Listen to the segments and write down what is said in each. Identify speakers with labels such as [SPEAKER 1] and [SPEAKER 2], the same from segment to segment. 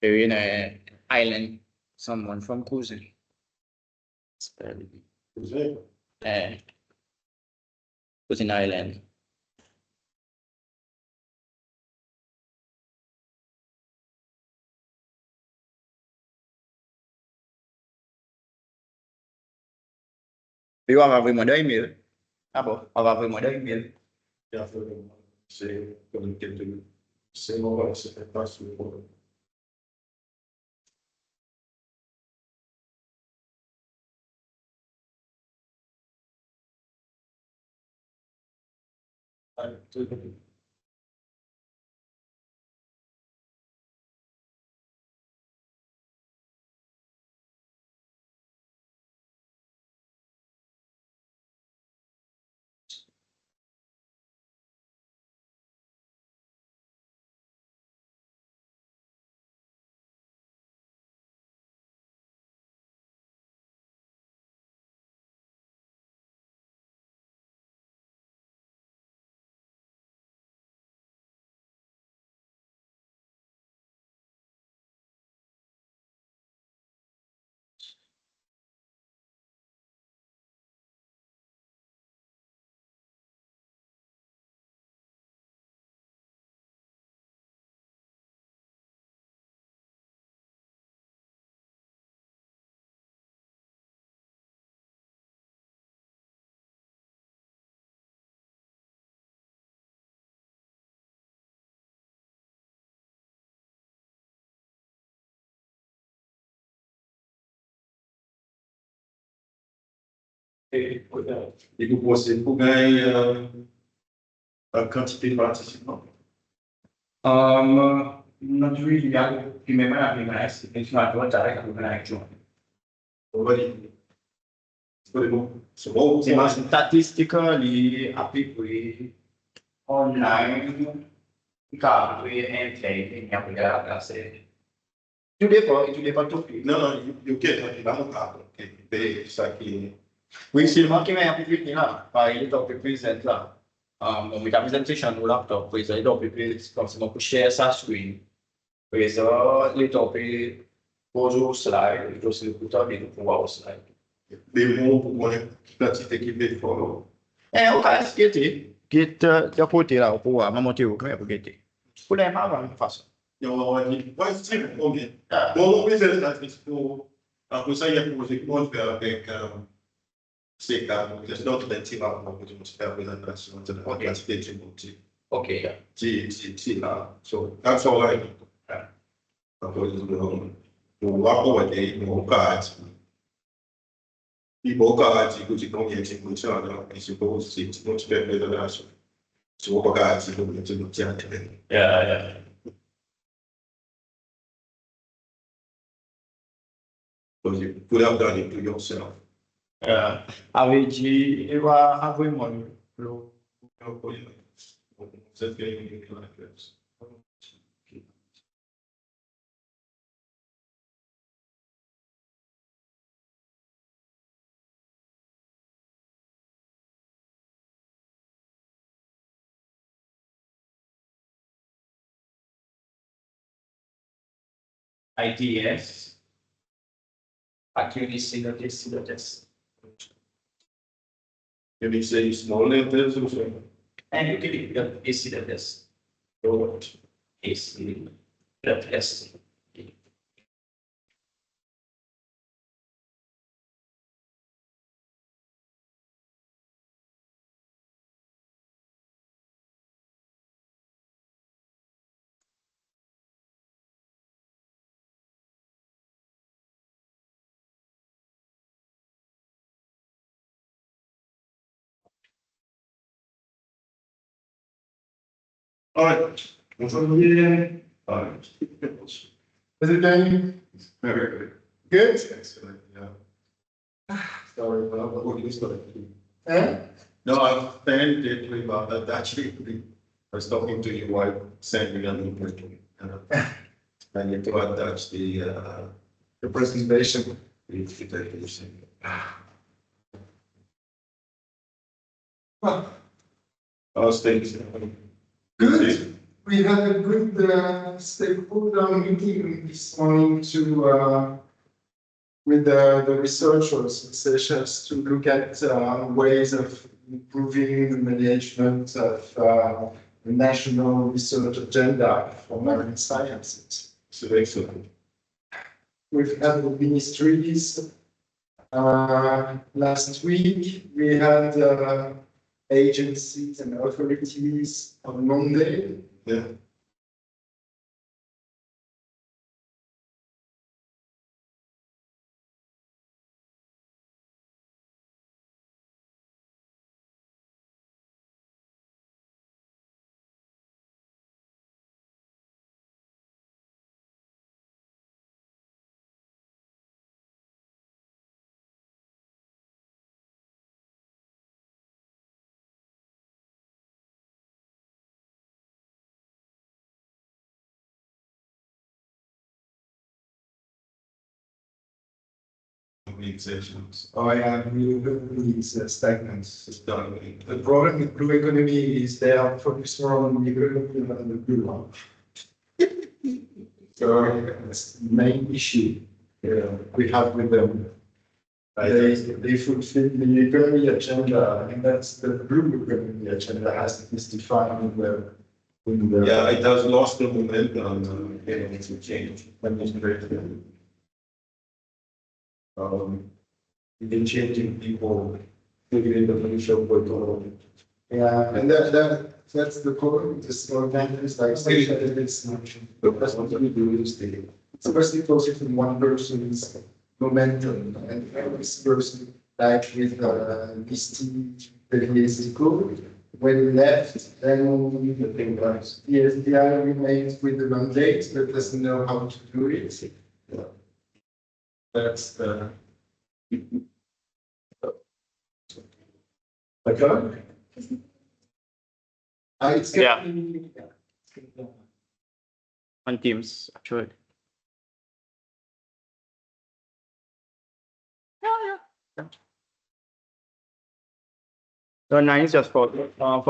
[SPEAKER 1] They're in an island. Someone from cruising. Cruising island. Puis on va vraiment 2000. Ah bon, on va vraiment 2000.
[SPEAKER 2] C'est comme quelques. C'est bon, c'est pas sur le. Et vous pensez pour gagner la quantité de participants?
[SPEAKER 1] Not really. I remember having nice. It's not what I join.
[SPEAKER 2] So,
[SPEAKER 1] statistically, appliqué online, calculé, intérêt, il y a plus de la place. Tout dépend tout.
[SPEAKER 2] non, you get là, mon cas, c'est ça qui.
[SPEAKER 1] Oui, c'est le qui m'a appliqué là. Par exemple, on peut présenter là. On met la présentation au laptop, présenter, on peut comme si on peut share sa screen. Présenter, les topés, poser au slide, et aussi le bouton et pouvoir au slide.
[SPEAKER 2] Des mots pour connaître la petite équipe de follow.
[SPEAKER 1] On va essayer de côté là, pour pouvoir monter au camp pour guetter. Pour les marins, de façon.
[SPEAKER 2] On dit, ouais, c'est combien? Bon, on peut faire la pour. Après ça, il y a pour les comptes avec ces cas, c'est d'autres entités pour faire la présentation de la quantité de motifs.
[SPEAKER 1] Ok.
[SPEAKER 2] C'est là. So, that's all I do. On va pouvoir mon cas. Il faut que tu combien de fonctions et suppose si tu fais de la nation. Tu vas pas que tu tiens.
[SPEAKER 1] Yeah.
[SPEAKER 2] Because you put out that into yourself.
[SPEAKER 1] Avec dit, il va avoir moi.
[SPEAKER 2] C'est fait like this.
[SPEAKER 1] IDS. Accuracy of this.
[SPEAKER 2] Can you say small letters or something?
[SPEAKER 1] And you can even AC this. What? AC. Yes.
[SPEAKER 2] All right. Bonjour, Didier. All right.
[SPEAKER 3] Is it going?
[SPEAKER 2] Very good.
[SPEAKER 3] Good?
[SPEAKER 2] Excellent. Yeah. Sorry, but what you started to do?
[SPEAKER 3] Eh?
[SPEAKER 2] No, I'm very deeply about that. Actually, I was talking to your wife, sending an email. And you to attach the
[SPEAKER 3] presentation.
[SPEAKER 2] presentation. I was thinking.
[SPEAKER 3] Good. We had a good stakeholder meeting this morning with the researchers in Seychelles to look at ways of improving the management of the national research agenda for marine sciences.
[SPEAKER 2] So excellent.
[SPEAKER 3] We've had the ministries last week. We had agencies and authorities on Monday.
[SPEAKER 2] Yeah. Organizations.
[SPEAKER 3] Oh yeah, blue economy is stagnant.
[SPEAKER 2] It's done.
[SPEAKER 3] The problem with blue economy is they are focused more on the economy than the blue one. So that's the main issue we have with them. They fulfill the economy agenda, and that's the blue economy agenda as it is defined in the
[SPEAKER 2] Yeah, it has lost the momentum and it needs to change.
[SPEAKER 3] administration. In changing people living in the financial world. Yeah, and that's the problem. The small countries like Seychelles, it's not. That's what we do is it's mostly focused on one person's momentum, and this person, like with this team, when he left, then the thing was, the SDI remains with the mandate, but doesn't know how to do it. Yeah. That's the. Okay. It's
[SPEAKER 4] Yeah.
[SPEAKER 3] getting-
[SPEAKER 4] On Teams, actually. Yeah. So 9 is just for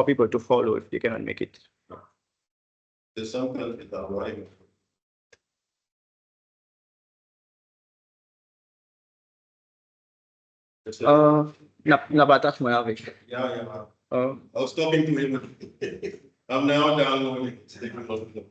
[SPEAKER 4] people to follow if they cannot make it.
[SPEAKER 2] There's some countries that are right.
[SPEAKER 4] Nabatas mo na, Vic.
[SPEAKER 2] Yeah.
[SPEAKER 4] Uh,
[SPEAKER 2] I was talking to him. I'm now downloading it.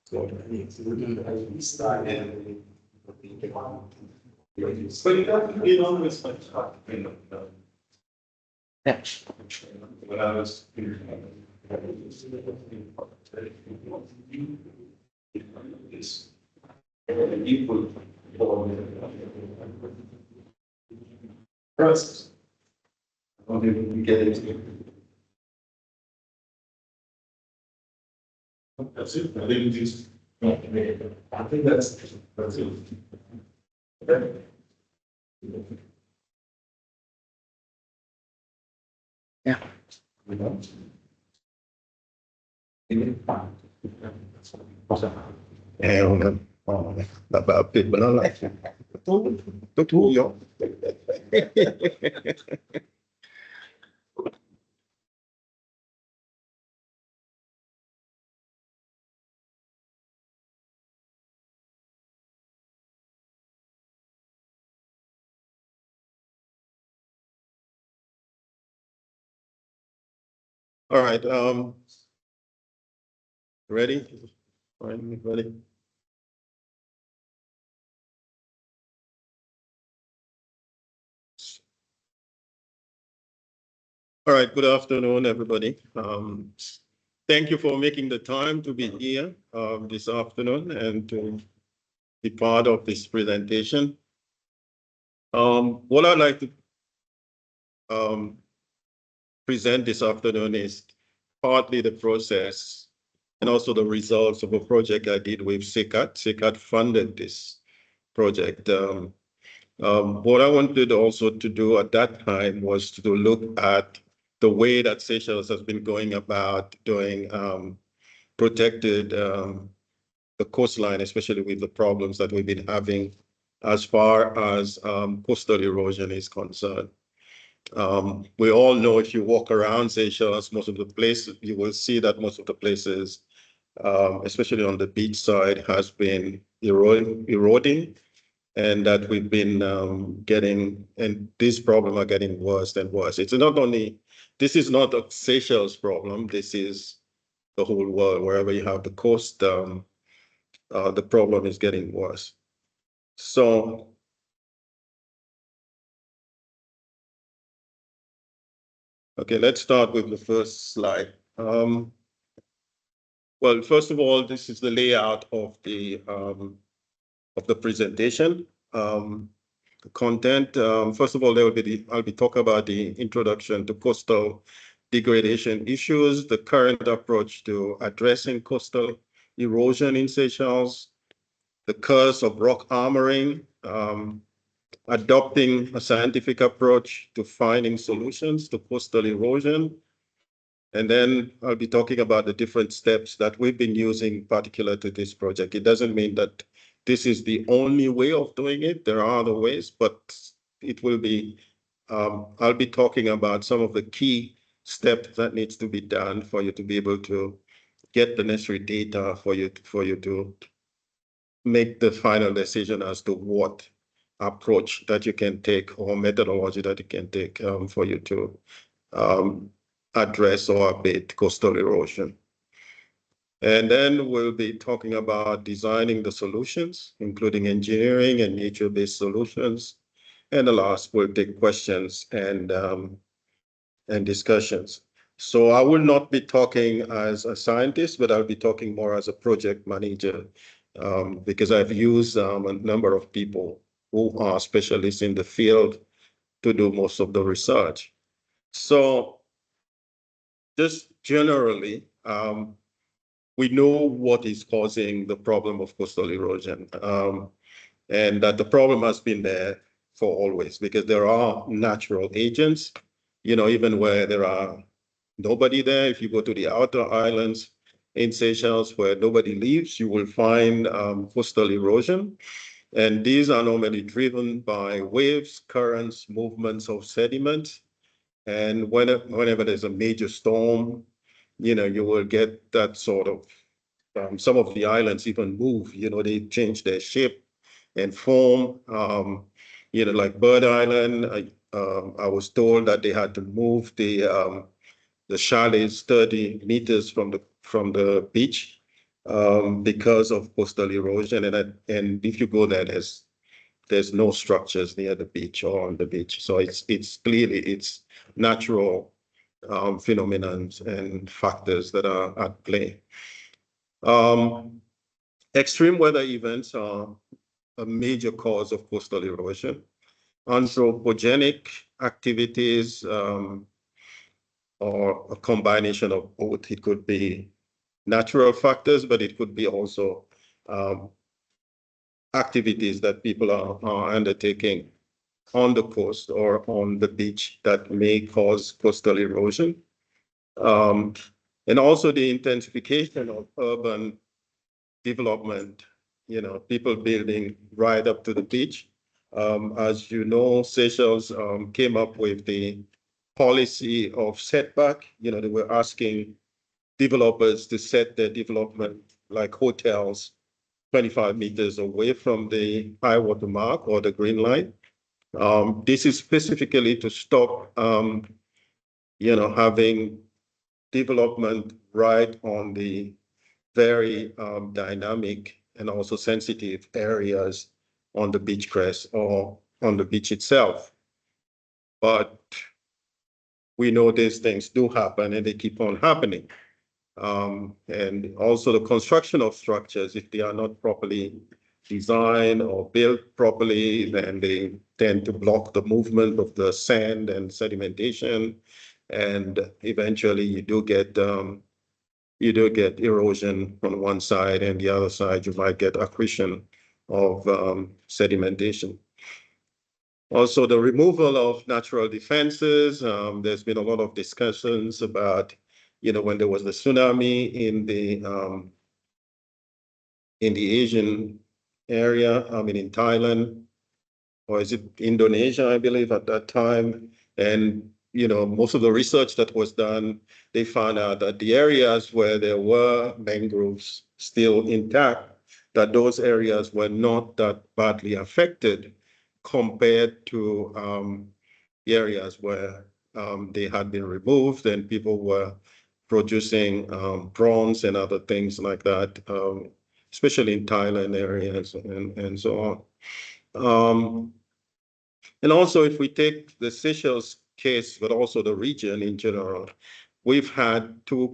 [SPEAKER 3] So it's looking at this time and
[SPEAKER 2] But you know, it's like,
[SPEAKER 4] Yeah.
[SPEAKER 2] when I was. It's equal. First. I don't think we get into. That's it. I think just.
[SPEAKER 3] I think that's it.
[SPEAKER 2] Okay.
[SPEAKER 4] Yeah.
[SPEAKER 5] Bapit ba na lang? Tutuyo. All right, ready? All right, ready? All right, good afternoon, everybody. Thank you for making the time to be here this afternoon and to be part of this presentation. What I'd like to present this afternoon is partly the process and also the results of a project I did with SECAT. SECAT funded this project. What I wanted also to do at that time was to look at the way that Seychelles has been going about doing protected the coastline, especially with the problems that we've been having as far as coastal erosion is concerned. We all know if you walk around Seychelles, most of the places, you will see that most of the places, especially on the beach side, has been eroding, and that we've been getting, and these problems are getting worse and worse. It's not only, this is not a Seychelles problem, this is the whole world. Wherever you have the coast, the problem is getting worse. So, okay, let's start with the first slide. Well, first of all, this is the layout of the presentation. The content. First of all, I'll be talking about the introduction to coastal degradation issues, the current approach to addressing coastal erosion in Seychelles, the curse of rock armoring, adopting a scientific approach to finding solutions to coastal erosion. And then I'll be talking about the different steps that we've been using particular to this project. It doesn't mean that this is the only way of doing it. There are other ways, but it will be, I'll be talking about some of the key steps that needs to be done for you to be able to get the necessary data for you to make the final decision as to what approach that you can take or methodology that you can take for you to address or abate coastal erosion. And then we'll be talking about designing the solutions, including engineering and nature-based solutions. And the last, we'll take questions and discussions. So I will not be talking as a scientist, but I'll be talking more as a project manager because I've used a number of people who are specialists in the field to do most of the research. So just generally, we know what is causing the problem of coastal erosion, and that the problem has been there for always because there are natural agents, you know, even where there are nobody there. If you go to the outer islands in Seychelles where nobody lives, you will find coastal erosion. And these are normally driven by waves, currents, movements of sediment. And whenever there's a major storm, you know, you will get that sort of, some of the islands even move, you know, they change their shape and form. You know, like Bird Island, I was told that they had to move the chalets 30 meters from the beach because of coastal erosion. And if you go there, there's no structures near the beach or on the beach. So it's clearly it's natural phenomena and factors that are at play. Extreme weather events are a major cause of coastal erosion. Anthropogenic activities or a combination of both. It could be natural factors, but it could be also activities that people are undertaking on the coast or on the beach that may cause coastal erosion. And also the intensification of urban development, people building right up to the beach. As you know, Seychelles came up with the policy of setback. They were asking developers to set their development like hotels 25 meters away from the high water mark or the green line. This is specifically to stop, having development right on the very dynamic and also sensitive areas on the beach crest or on the beach itself. But we know these things do happen and they keep on happening. And also the construction of structures, if they are not properly designed or built properly, then they tend to block the movement of the sand and sedimentation. And eventually you do get erosion on one side, and the other side you might get accretion of sedimentation. Also, the removal of natural defenses. There's been a lot of discussions about, when there was the tsunami in the Asian area, in Thailand, or is it Indonesia, I believe, at that time. And, most of the research that was done, they found out that the areas where there were mangroves still intact, that those areas were not that badly affected compared to the areas where they had been removed and people were producing prawns and other things like that, especially in Thailand areas and so on. And also, if we take the Seychelles case, but also the region in general, we've had two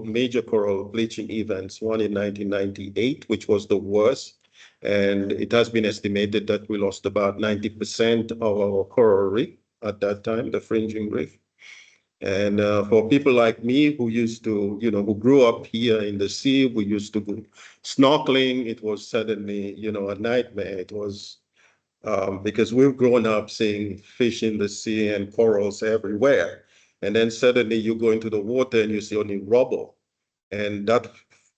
[SPEAKER 5] major coral bleaching events, one in 1998, which was the worst. And it has been estimated that we lost about 90% of our coral reef at that time, the fringing reef. And for people like me who used to, who grew up here in the sea, we used to go snorkeling. It was suddenly, a nightmare. It was because we've grown up seeing fish in the sea and corals everywhere. And then suddenly you go into the water and you see only rubble. And that,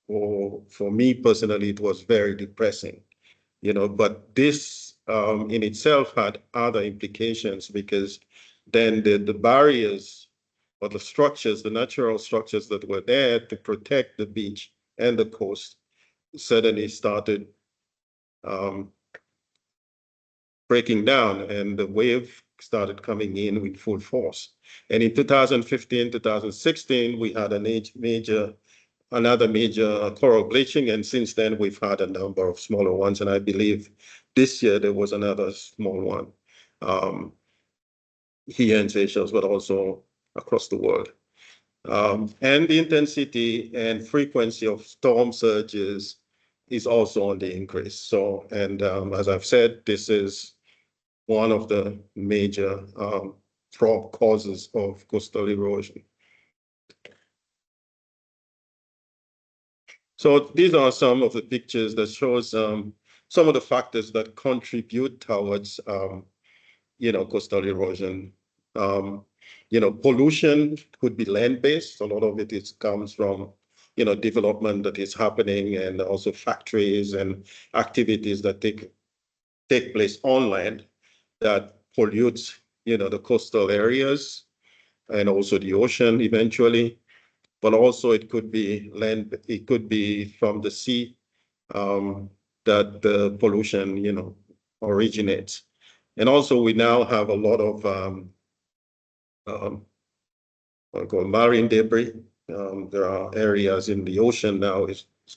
[SPEAKER 5] for me personally, it was very depressing. But this in itself had other implications because then the barriers or the structures, the natural structures that were there to protect the beach and the coast suddenly started breaking down, and the wave started coming in with full force. And in 2015, 2016, we had another major coral bleaching, and since then we've had a number of smaller ones, and I believe this year there was another small one here in Seychelles, but also across the world. And the intensity and frequency of storm surges is also on the increase. So, and as I've said, this is one of the major causes of coastal erosion. So these are some of the pictures that shows some of the factors that contribute towards, coastal erosion. Pollution could be land-based. A lot of it comes from, development that is happening, and also factories and activities that take place on land that pollutes, the coastal areas and also the ocean eventually. But also it could be land, it could be from the sea that the pollution, originates. And also we now have a lot of what I call marine debris. There are areas in the ocean now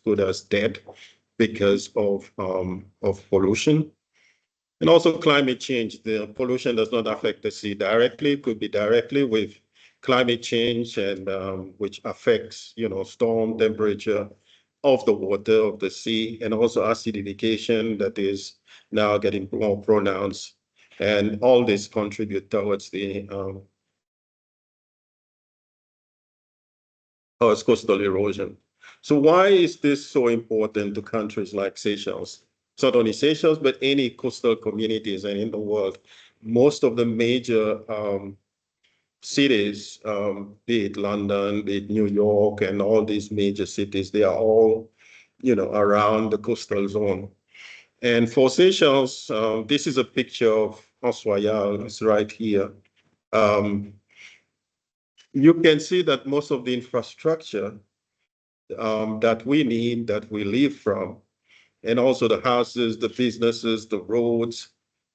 [SPEAKER 5] good as dead because of pollution. And also climate change. The pollution does not affect the sea directly. It could be directly with climate change, and which affects, storm temperature of the water of the sea, and also acidification that is now getting more pronounced. And all this contribute towards the coastal erosion. So why is this so important to countries like Seychelles? It's not only Seychelles, but any coastal communities and in the world. Most of the major cities, be it London, be it New York, and all these major cities, they are all, around the coastal zone. And for Seychelles, this is a picture of Oswayal. It's right here. You can see that most of the infrastructure that we need, that we live from, and also the houses, the businesses, the roads,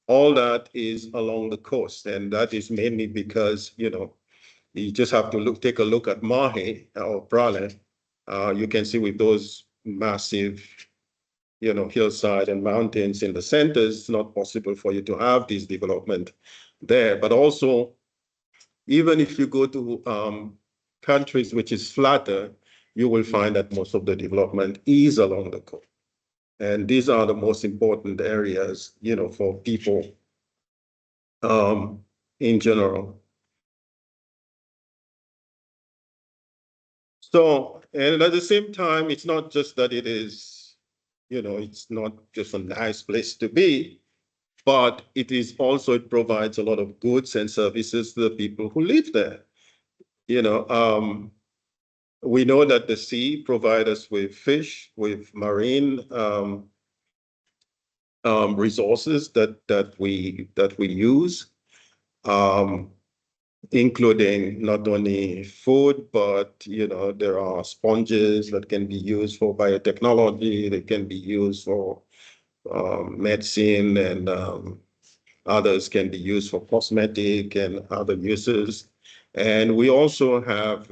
[SPEAKER 5] all that is along the coast. And that is mainly because, you just have to take a look at Mahe or Prale. You can see with those massive, hillside and mountains in the centers, it's not possible for you to have this development there. But also, even if you go to countries which is flatter, you will find that most of the development is along the coast. And these are the most important areas, for people in general. So, and at the same time, it's not just that it is, it's not just a nice place to be, but it is also, it provides a lot of goods and services to the people who live there. We know that the sea provides us with fish, with marine resources that we use, including not only food, but there are sponges that can be used for biotechnology. They can be used for medicine, and others can be used for cosmetic and other uses. And we also have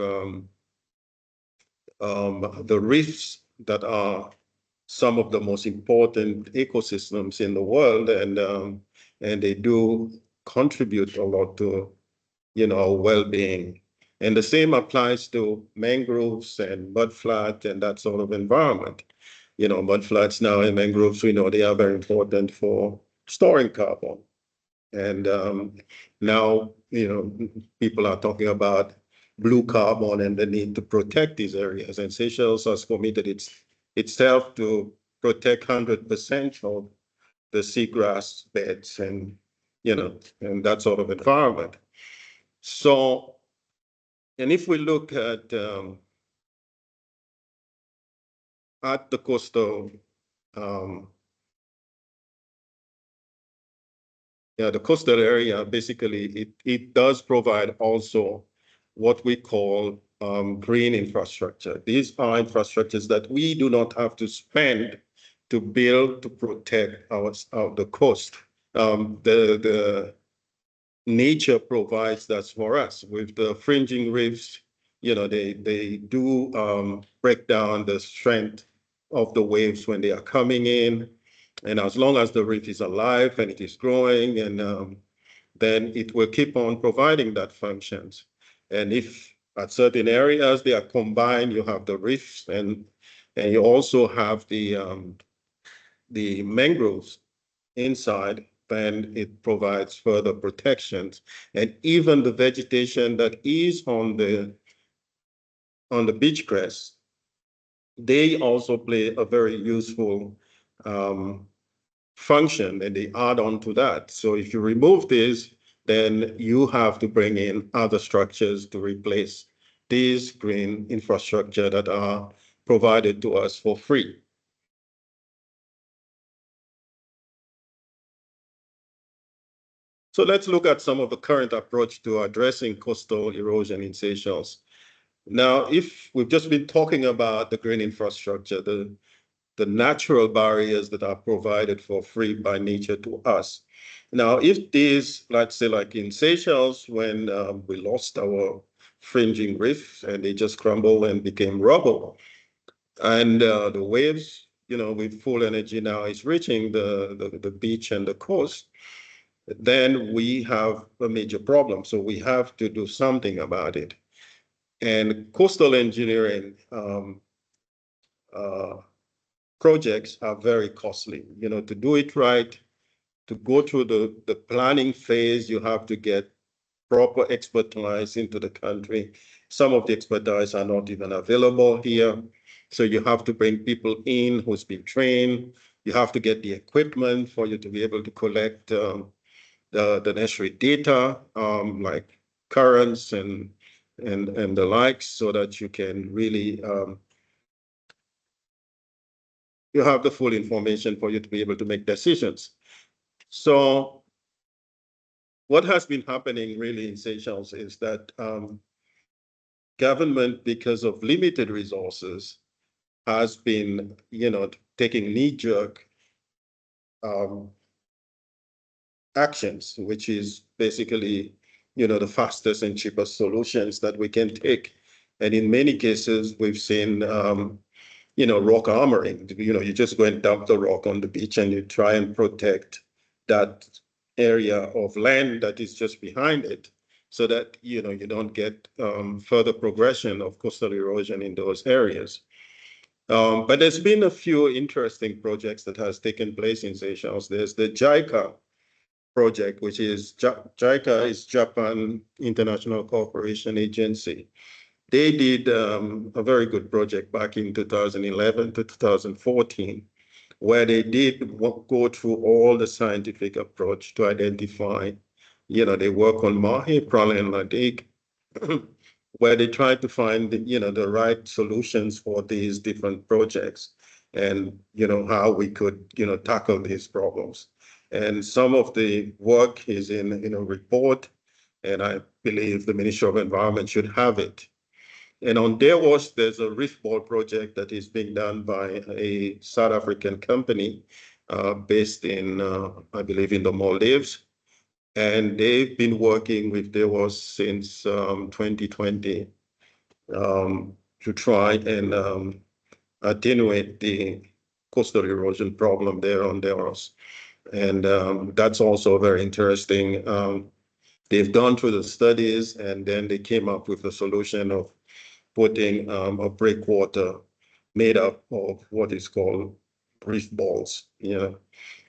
[SPEAKER 5] the reefs that are some of the most important ecosystems in the world, and they do contribute a lot to our well-being. And the same applies to mangroves and mudflat and that sort of environment. Mudflats now and mangroves, we know they are very important for storing carbon. And now, people are talking about blue carbon and the need to protect these areas. And Seychelles has committed itself to protect 100% of the seagrass beds and, and that sort of environment. So, and if we look at the coastal, the coastal area, basically, it does provide also what we call green infrastructure. These are infrastructures that we do not have to spend to build to protect the coast. The nature provides that for us. With the fringing reefs, they do break down the strength of the waves when they are coming in. And as long as the reef is alive and it is growing, and then it will keep on providing that functions. And if at certain areas they are combined, you have the reefs, and you also have the mangroves inside, then it provides further protections. And even the vegetation that is on the beach crest, they also play a very useful function, and they add on to that. So if you remove this, then you have to bring in other structures to replace these green infrastructure that are provided to us for free. So let's look at some of the current approach to addressing coastal erosion in Seychelles. Now, if we've just been talking about the green infrastructure, the natural barriers that are provided for free by nature to us. Now, if these, let's say like in Seychelles, when we lost our fringing reef and they just crumbled and became rubble, And the waves, with full energy now is reaching the beach and the coast, then we have a major problem. So we have to do something about it. And coastal engineering projects are very costly. To do it right, to go through the planning phase, you have to get proper expertise into the country. Some of the expertise are not even available here. So you have to bring people in who's been trained. You have to get the equipment for you to be able to collect the necessary data, like currents and the likes, so that you can really you have the full information for you to be able to make decisions. So what has been happening really in Seychelles is that government, because of limited resources, has been, taking knee-jerk actions, which is basically, the fastest and cheapest solutions that we can take. And in many cases, we've seen, rock armoring. You just go and dump the rock on the beach and you try and protect that area of land that is just behind it, so that, you don't get further progression of coastal erosion in those areas. But there's been a few interesting projects that has taken place in Seychelles. There's the JICA project, which is JICA is Japan International Cooperation Agency. They did a very good project back in 2011 to 2014, where they did go through all the scientific approach to identify, they work on Mahi, Praline, and Ladik, where they tried to find, the right solutions for these different projects and, how we could, tackle these problems. And some of the work is in a report, and I believe the Ministry of Environment should have it. And on Dewas, there's a reef ball project that is being done by a South African company based in, I believe, in the Maldives. And they've been working with Dewas since 2020 to try and attenuate the coastal erosion problem there on Dewas. And that's also very interesting. They've gone through the studies, and then they came up with a solution of putting a breakwater made up of what is called reef balls.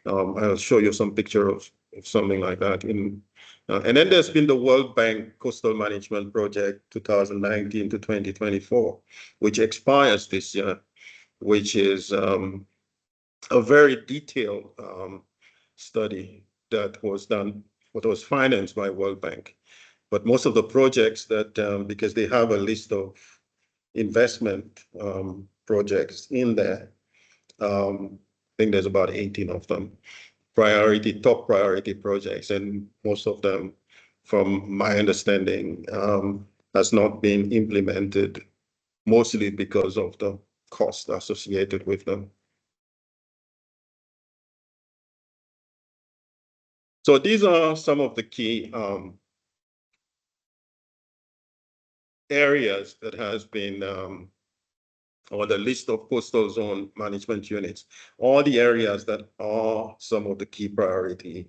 [SPEAKER 5] I'll show you some picture of something like that. And then there's been the World Bank Coastal Management Project 2019 to 2024, which expires this year, which is a very detailed study that was done, what was financed by World Bank. But most of the projects that, because they have a list of investment projects in there, I think there's about 18 of them, top priority projects, and most of them, from my understanding, has not been implemented, mostly because of the cost associated with them. So these are some of the key areas that has been, or the list of coastal zone management units, all the areas that are some of the key priority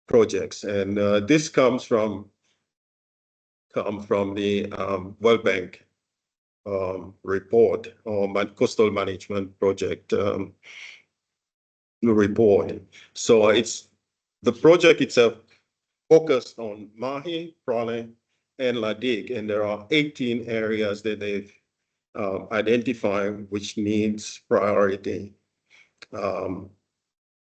[SPEAKER 5] projects. And this comes from the World Bank report, or coastal management project report. So the project itself focused on Mahi, Praline, and Ladik, and there are 18 areas that they've identified which needs priority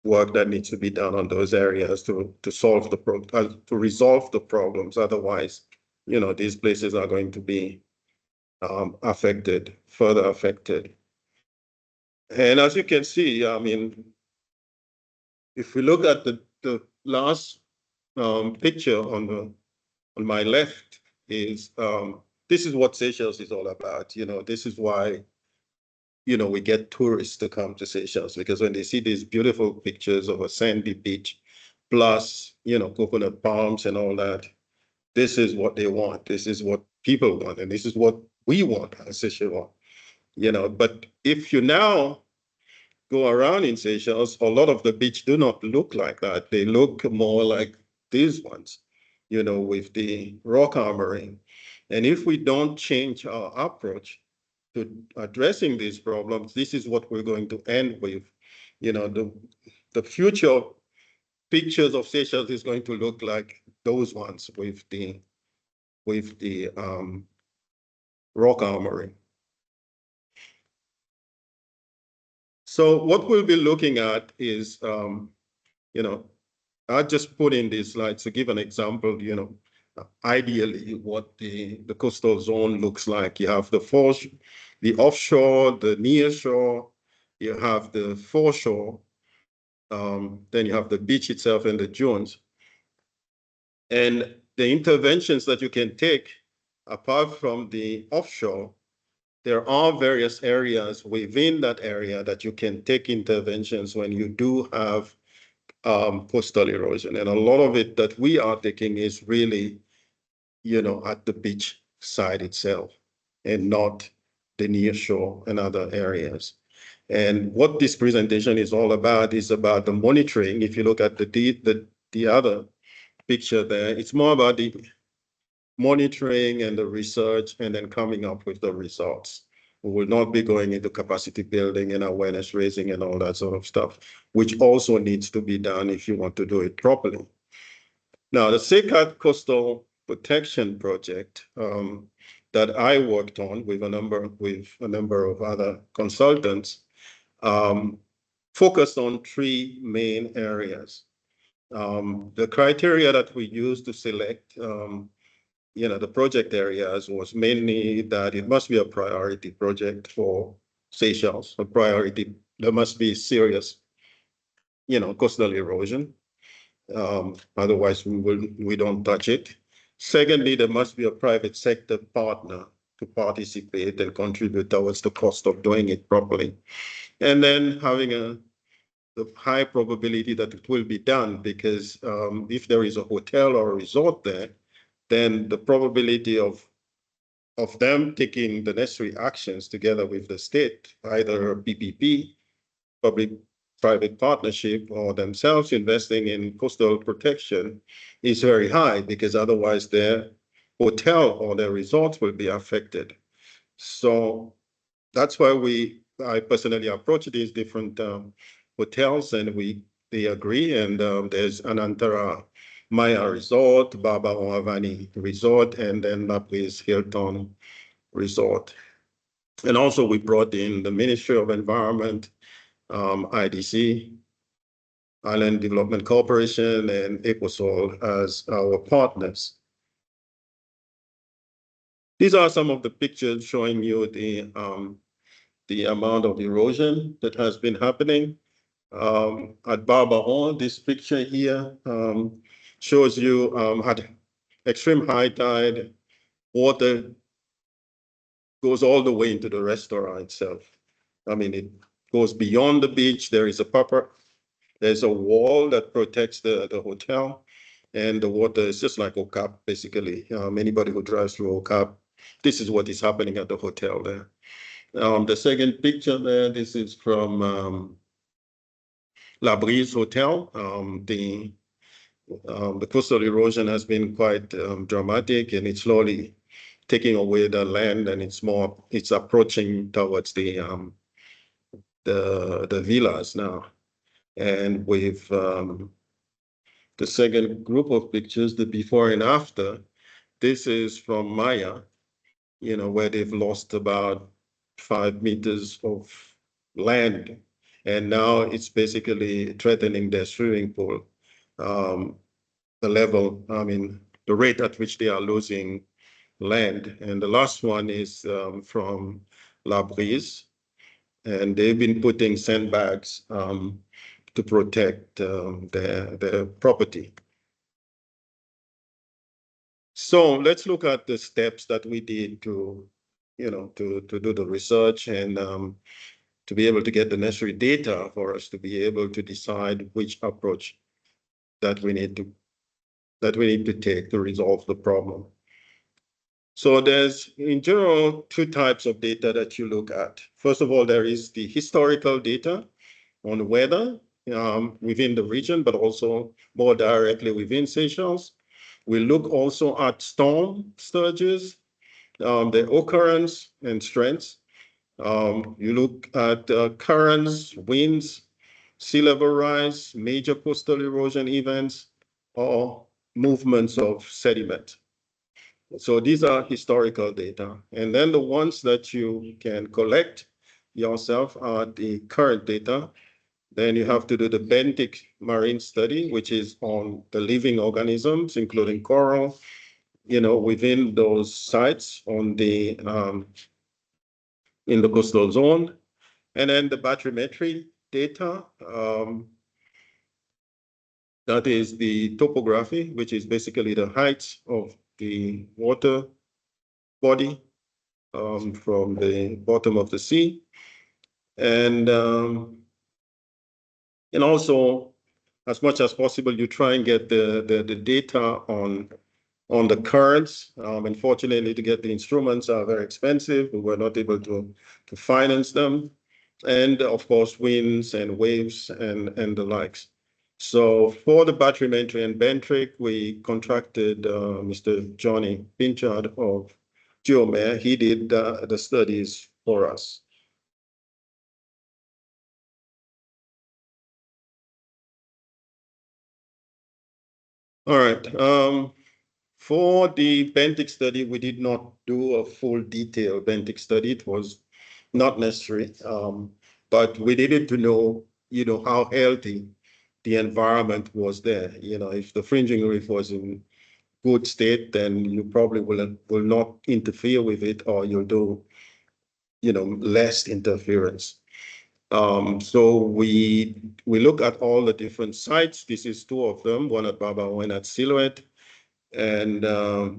[SPEAKER 5] work that needs to be done on those areas to solve to resolve the problems. Otherwise, these places are going to be further affected. And as you can see, I mean, if we look at the last picture on my left, is this is what Seychelles is all about. This is why we get tourists to come to Seychelles, because when they see these beautiful pictures of a sandy beach, plus coconut palms and all that, this is what they want. This is what people want, and this is what we want as Seychelles. But if you now go around in Seychelles, a lot of the beach do not look like that. They look more like these ones, with the rock armoring. And if we don't change our approach to addressing these problems, this is what we're going to end with. The future pictures of Seychelles is going to look like those ones with the rock armoring. So what we'll be looking at is, I just put in this slide to give an example, ideally what the coastal zone looks like. You have the offshore, the near shore, you have the foreshore, then you have the beach itself and the dunes. And the interventions that you can take, apart from the offshore, there are various areas within that area that you can take interventions when you do have coastal erosion. And a lot of it that we are taking is really, at the beach side itself and not the near shore and other areas. And what this presentation is all about is about the monitoring. If you look at the other picture there, it's more about the monitoring and the research and then coming up with the results. We will not be going into capacity building and awareness raising and all that sort of stuff, which also needs to be done if you want to do it properly. Now, the SECAT Coastal Protection Project that I worked on with a number of other consultants focused on three main areas. The criteria that we used to select the project areas was mainly that it must be a priority project for Seychelles, a priority. There must be serious, coastal erosion. Otherwise, we don't touch it. Secondly, there must be a private sector partner to participate and contribute towards the cost of doing it properly. And then having the high probability that it will be done, because if there is a hotel or a resort there, then the probability of them taking the necessary actions together with the state, either PPP, public-private partnership, or themselves investing in coastal protection is very high, because otherwise their hotel or their resorts will be affected. So that's why I personally approach these different hotels, and they agree. And there's Anantara Maya Resort, Baba Oavani Resort, and then Lapis Hilton Resort. And also we brought in the Ministry of Environment, IDC, Island Development Corporation, and Ecosol as our partners. These are some of the pictures showing you the amount of erosion that has been happening. At Barbaon, this picture here shows you at extreme high tide, water goes all the way into the restaurant itself. I mean, it goes beyond the beach. There's a wall that protects the hotel, and the water is just like Okap, basically. Anybody who drives through Okap, this is what is happening at the hotel there. The second picture there, this is from La Brise Hotel. The coastal erosion has been quite dramatic, and it's slowly taking away the land, and it's approaching towards the villas now. And with the second group of pictures, the before and after, this is from Maya, where they've lost about 5 meters of land. And now it's basically threatening their swimming pool. The rate at which they are losing land. And the last one is from La Brise. And they've been putting sandbags to protect their property. So let's look at the steps that we did to do the research and to be able to get the necessary data for us to be able to decide which approach that we need to take to resolve the problem. So there's, in general, two types of data that you look at. First of all, there is the historical data on weather within the region, but also more directly within Seychelles. We look also at storm surges, the occurrence and strengths. You look at currents, winds, sea level rise, major coastal erosion events, or movements of sediment. So these are historical data. And then the ones that you can collect yourself are the current data. Then you have to do the benthic marine study, which is on the living organisms, including coral, within those sites on the in the coastal zone. And then the bathymetry data, that is the topography, which is basically the height of the water body from the bottom of the sea. And also, as much as possible, you try and get the data on the currents. Unfortunately, to get the instruments are very expensive. We were not able to finance them. And of course, winds and waves and the likes. So for the bathymetry and benthic, we contracted Mr. Johnny Pinchard of Geomare. He did the studies for us. All right. For the benthic study, we did not do a full detailed benthic study. It was not necessary, but we needed to know, how healthy the environment was there. If the fringing reef was in good state, then you probably will not interfere with it, or you'll do, less interference. So we look at all the different sites. This is two of them, one at Baba, one at Silhouette. But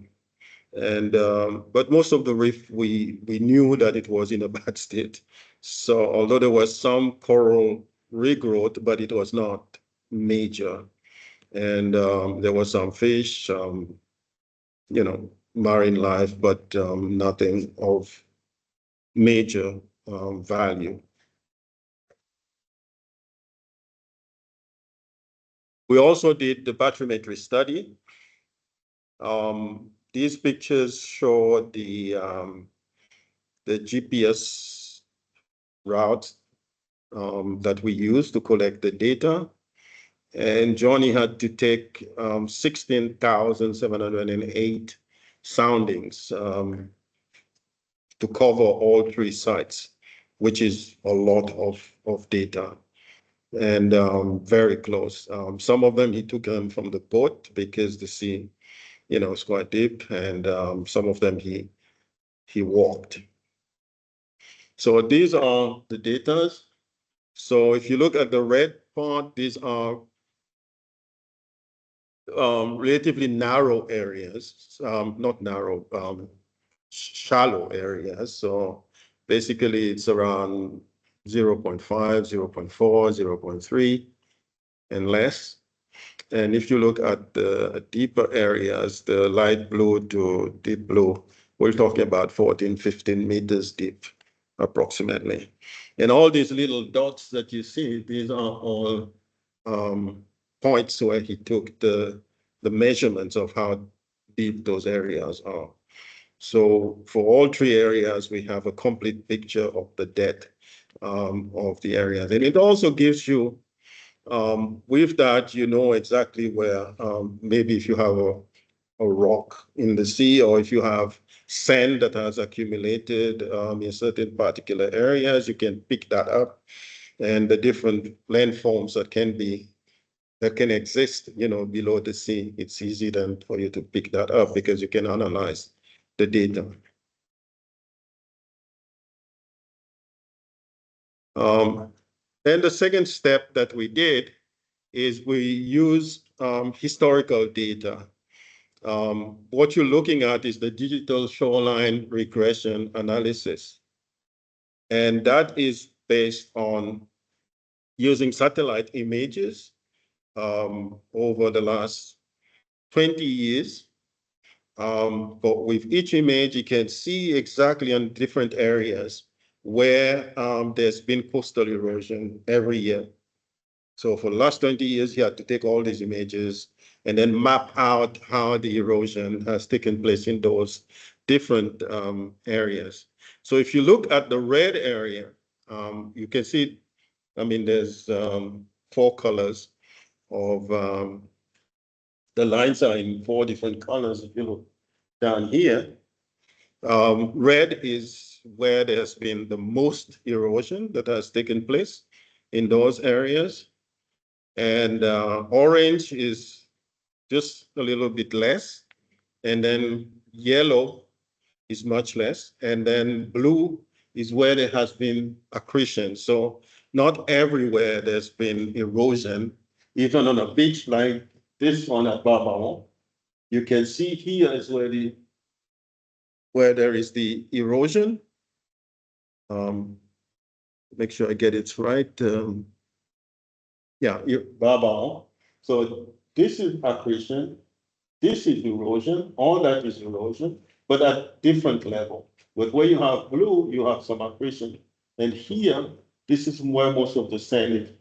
[SPEAKER 5] most of the reef, we knew that it was in a bad state. So although there was some coral regrowth, but it was not major. And there was some fish, marine life, but nothing of major value. We also did the bathymetry study. These pictures show the GPS route that we use to collect the data. And Johnny had to take 16,708 soundings to cover all three sites, which is a lot of data. And very close. Some of them he took them from the boat because the sea, is quite deep, and some of them he walked. So these are the data. So if you look at the red part, these are relatively narrow areas, not narrow, shallow areas. So basically it's around 0.5, 0.4, 0.3 and less. And if you look at the deeper areas, the light blue to deep blue, we're talking about 14, 15 meters deep, approximately. And all these little dots that you see, these are all points where he took the measurements of how deep those areas are. So for all three areas, we have a complete picture of the depth of the areas. And it also gives you, with that, exactly where, maybe if you have a rock in the sea, or if you have sand that has accumulated in certain particular areas, you can pick that up. And the different landforms that can exist, below the sea, it's easy then for you to pick that up because you can analyze the data. Then the second step that we did is we use historical data. What you're looking at is the digital shoreline regression analysis. And that is based on using satellite images over the last 20 years But with each image, you can see exactly on different areas where there's been coastal erosion every year. So for the last 20 years, you had to take all these images and then map out how the erosion has taken place in those different areas. So if you look at the red area, you can see, I mean, there's 4 colors of, the lines are in 4 different colors. If you look down here, red is where there's been the most erosion that has taken place in those areas. And orange is just a little bit less. And then yellow is much less. And then blue is where there has been accretion. So not everywhere there's been erosion, even on a beach like this one at Barbaro. You can see here is where there is the erosion. Make sure I get it right. Yeah, Barbaro. So this is accretion, this is erosion, all that is erosion, but at different level. But where you have blue, you have some accretion. And here, this is where most of the sand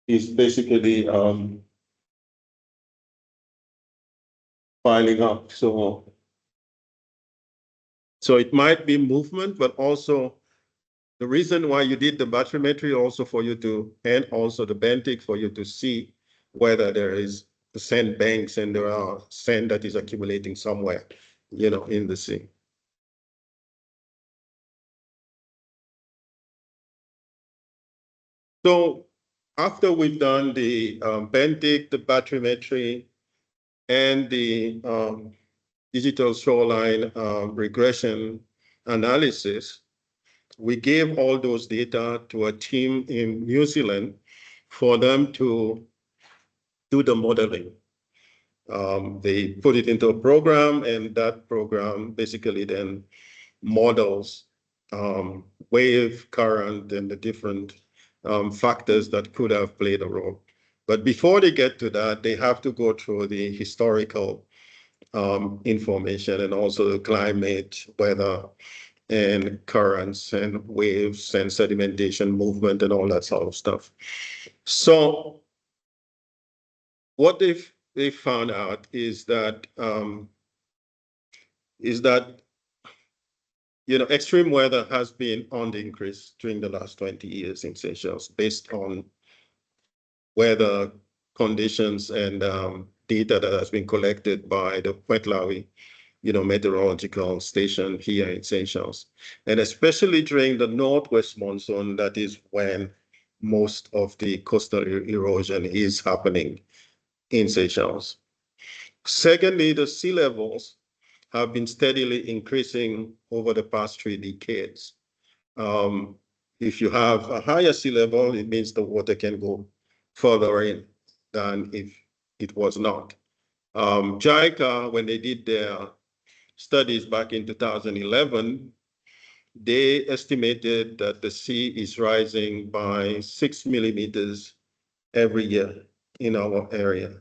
[SPEAKER 5] is basically piling up. So it might be movement, but also the reason why you did the bathymetry also for you to, and also the benthic for you to see whether there is the sand banks and there are sand that is accumulating somewhere, in the sea. So after we've done the benthic, the bathymetry, and the digital shoreline regression analysis, we gave all those data to a team in New Zealand for them to do the modeling. They put it into a program, and that program basically then models wave, current, and the different factors that could have played a role. But before they get to that, they have to go through the historical information and also the climate, weather, and currents, and waves, and sedimentation movement, and all that sort of stuff. So what they found out is that extreme weather has been on the increase during the last 20 years in Seychelles, based on weather conditions and data that has been collected by the Methodologies, meteorological station here in Seychelles. And especially during the northwest monsoon, that is when most of the coastal erosion is happening in Seychelles. Secondly, the sea levels have been steadily increasing over the past 3 decades. If you have a higher sea level, it means the water can go further in than if it was not. JICA, when they did their studies back in 2011, they estimated that the sea is rising by 6 millimeters every year in our area.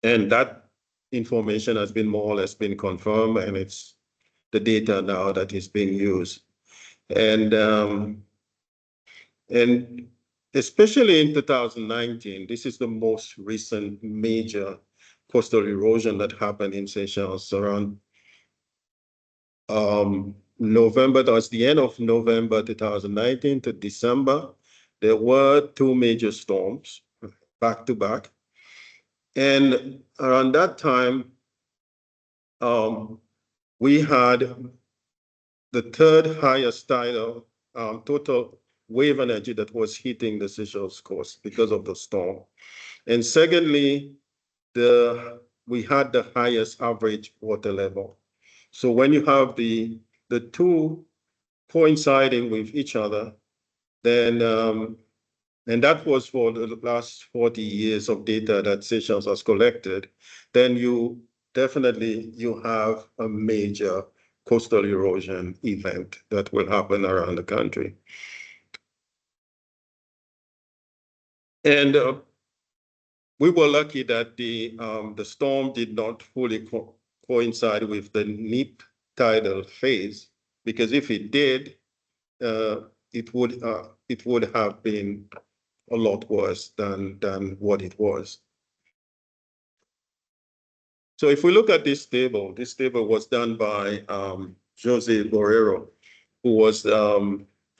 [SPEAKER 5] And that information has been more or less been confirmed, and it's the data now that is being used. And especially in 2019, this is the most recent major coastal erosion that happened in Seychelles around November. That was the end of November 2019 to December. There were 2 major storms back to back. And around that time, we had the 3rd highest tidal total wave energy that was hitting the Seychelles coast because of the storm. And secondly, we had the highest average water level. So when you have the 2 coinciding with each other, then and that was for the last 40 years of data that Seychelles has collected, then you definitely have a major coastal erosion event that will happen around the country. And we were lucky that the storm did not fully coincide with the neap tidal phase, because if it did, it would have been a lot worse than what it was. So if we look at this table was done by Jose Borrero, who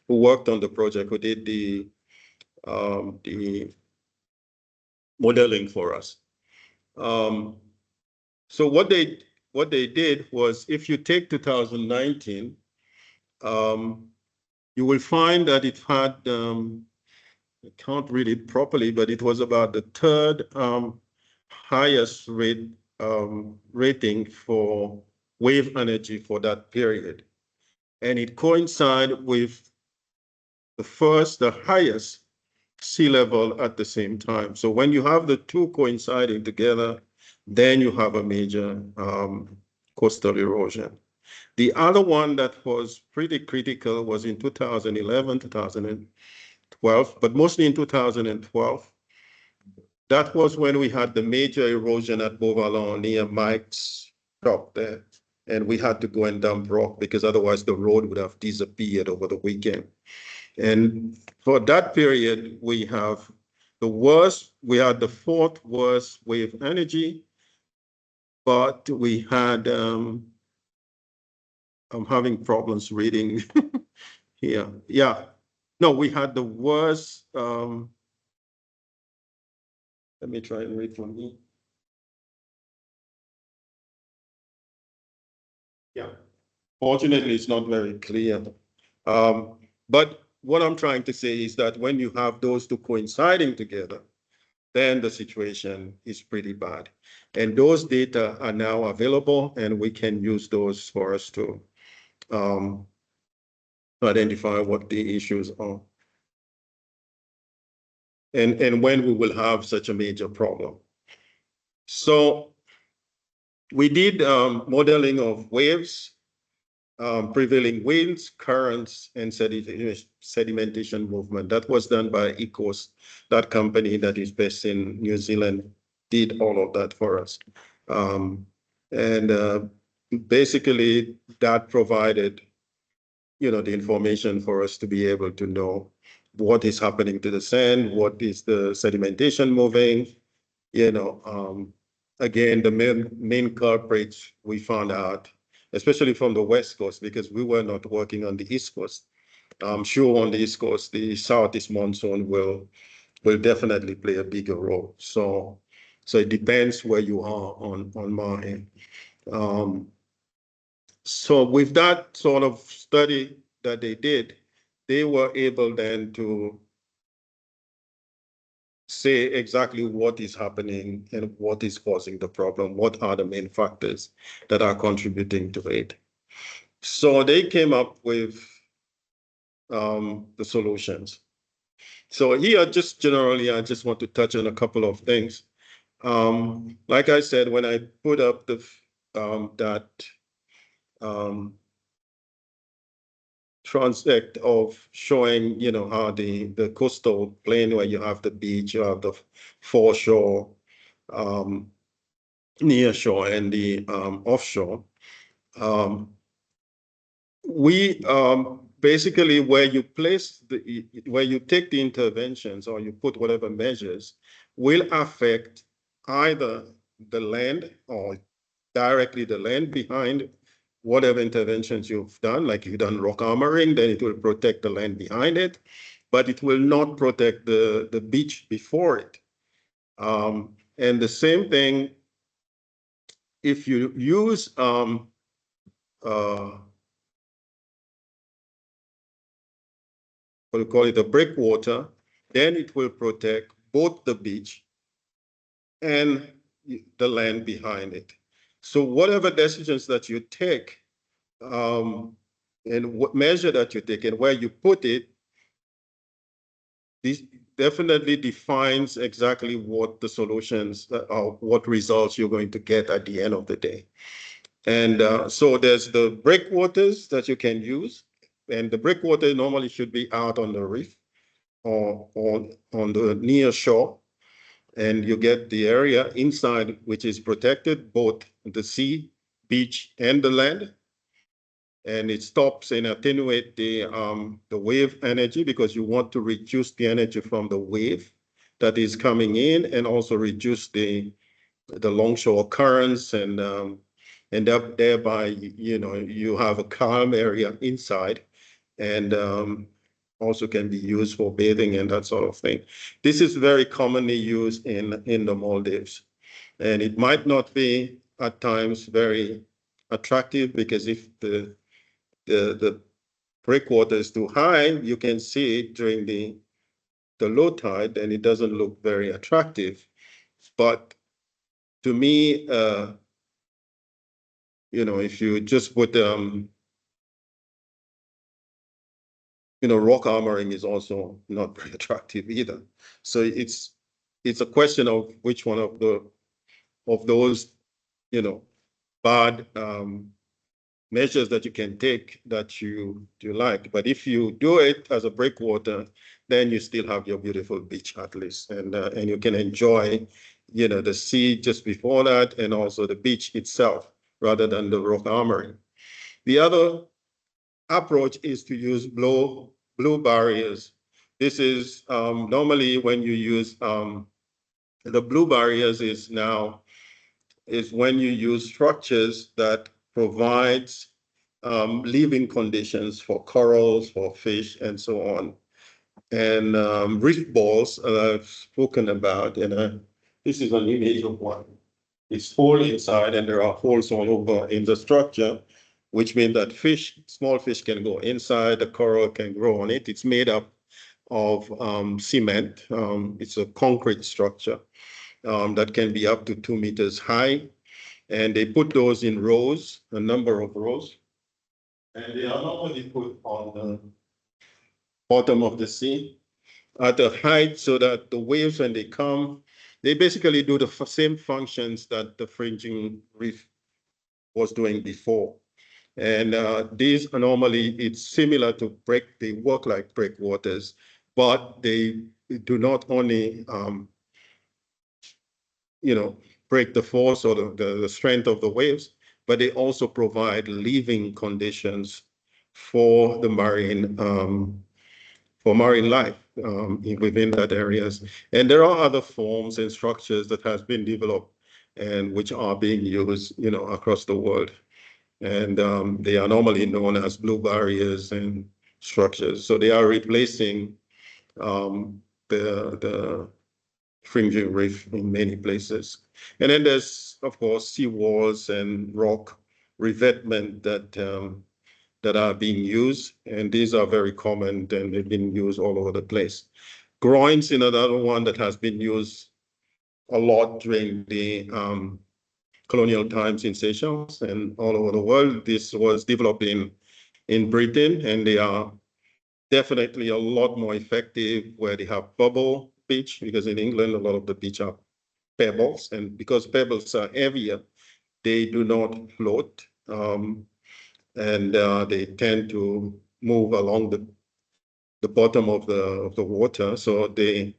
[SPEAKER 5] worked on the project, who did the modeling for us. So what they did was, if you take 2019, you will find that it had, I can't read it properly, but it was about the third highest rating for wave energy for that period. And it coincided with the highest sea level at the same time. So when you have the two coinciding together, then you have a major coastal erosion. The other one that was pretty critical was in 2011, 2012, but mostly in 2012. That was when we had the major erosion at Beauvalon near Mike's shop there. And we had to go and dump rock because otherwise the road would have disappeared over the weekend. And for that period, we had the fourth worst wave energy, but we had, I'm having problems reading here. Yeah, no, we had the worst, let me try and read from here. Yeah, fortunately, it's not very clear. But what I'm trying to say is that when you have those two coinciding together, then the situation is pretty bad. And those data are now available, and we can use those for us to identify what the issues are. And when we will have such a major problem. So we did modeling of waves, prevailing winds, currents, and sedimentation movement. That was done by ECOS, that company that is based in New Zealand, did all of that for us. Basically that provided, the information for us to be able to know what is happening to the sand, what is the sedimentation moving, again, the main culprits we found out, especially from the West Coast, because we were not working on the East Coast. I'm sure on the East Coast, the Southeast monsoon will definitely play a bigger role. So it depends where you are on Mahi. So with that sort of study that they did, they were able then to say exactly what is happening and what is causing the problem, what are the main factors that are contributing to it. So they came up with the solutions. So here, just generally, I just want to touch on a couple of things. Like I said, when I put up that transect of showing, how the coastal plain where you have the beach, you have the foreshore, near shore, and the offshore. We basically, where you take the interventions or you put whatever measures will affect either the land or directly the land behind whatever interventions you've done. Like you've done rock armoring, then it will protect the land behind it, but it will not protect the beach before it. And the same thing, if you use we'll call it a breakwater, then it will protect both the beach and the land behind it. So whatever decisions that you take and what measure that you take and where you put it, this definitely defines exactly what the solutions or what results you're going to get at the end of the day. And so there's the breakwaters that you can use, and the breakwater normally should be out on the reef or on the near shore. And you get the area inside, which is protected, both the sea, beach, and the land. And it stops and attenuate the wave energy, because you want to reduce the energy from the wave that is coming in, and also reduce the longshore currents, and thereby, you have a calm area inside, and also can be used for bathing and that sort of thing. This is very commonly used in the Maldives, and it might not be at times very attractive, because if the breakwater is too high, you can see it during the low tide, and it doesn't look very attractive. But to me, if you just put, rock armoring is also not very attractive either. So it's a question of which one of those, bad measures that you can take that you like. But if you do it as a breakwater, then you still have your beautiful beach at least, and you can enjoy, the sea just before that, and also the beach itself, rather than the rock armoring. The other approach is to use blue barriers. This is normally when you use the blue barriers is when you use structures that provides living conditions for corals, for fish, and so on. And reef balls I've spoken about, and this is an image of one. It's hole inside, and there are holes all over in the structure, which means that small fish can go inside, the coral can grow on it. It's made up of cement. It's a concrete structure that can be up to 2 meters high. And they put those in rows, a number of rows. And they are normally put on the bottom of the sea at a height, so that the waves, when they come, they basically do the same functions that the fringing reef was doing before. And these are normally, it's similar to they work like breakwaters, but they do not only, break the force or the strength of the waves, but they also provide living conditions for the marine life within that areas. And there are other forms and structures that has been developed and which are being used, across the world. And they are normally known as blue barriers and structures. So they are replacing the fringing reef in many places. And then there's, of course, seawalls and rock revetment that are being used, and these are very common, and they've been used all over the place. Groins is another one that has been used a lot during the colonial times in Seychelles and all over the world. This was developed in Britain, and they are definitely a lot more effective where they have bubble beach, because in England, a lot of the beach are pebbles, and because pebbles are heavier, they do not float, and they tend to move along the bottom of the water. So the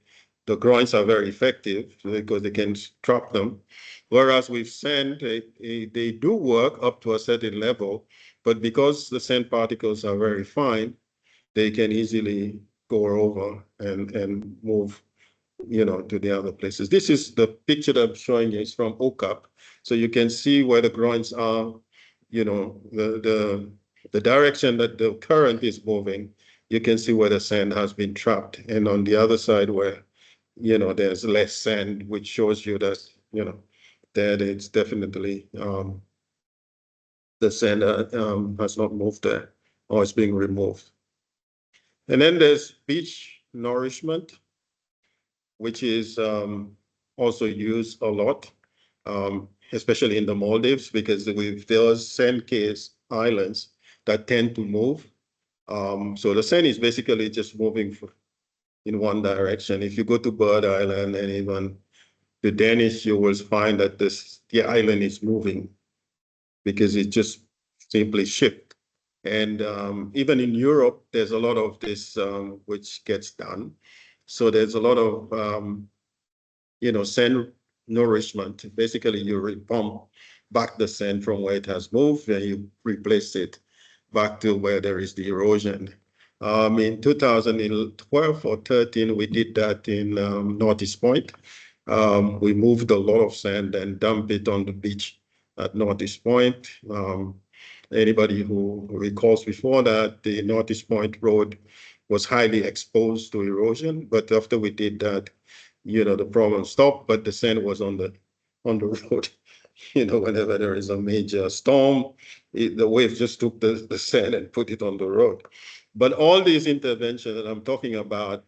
[SPEAKER 5] groins are very effective because they can trap them. Whereas with sand, they do work up to a certain level, but because the sand particles are very fine, they can easily go over and move, to the other places. This is the picture that I'm showing you. It's from OCAP. So you can see where the groins are, the direction that the current is moving. You can see where the sand has been trapped. And on the other side where, there's less sand, which shows you that, that it's definitely, the sand has not moved there, or it's being removed. And then there's beach nourishment, which is also used a lot, especially in the Maldives, because with those sand-cased islands that tend to move. So the sand is basically just moving in one direction. If you go to Bird Island and even the Danish, you will find that the island is moving because it just simply shifts. And even in Europe, there's a lot of this which gets done. So there's a lot of sand nourishment. Basically, you repump back the sand from where it has moved and you replace it back to where there is the erosion. In 2012 or 13, we did that in Northeast Point. We moved a lot of sand and dumped it on the beach at Northeast Point. Anybody who recalls before that, the Northeast Point Road was highly exposed to erosion, but after we did that, the problem stopped, but the sand was on the road. Whenever there is a major storm, the wave just took the sand and put it on the road. But all these interventions that I'm talking about,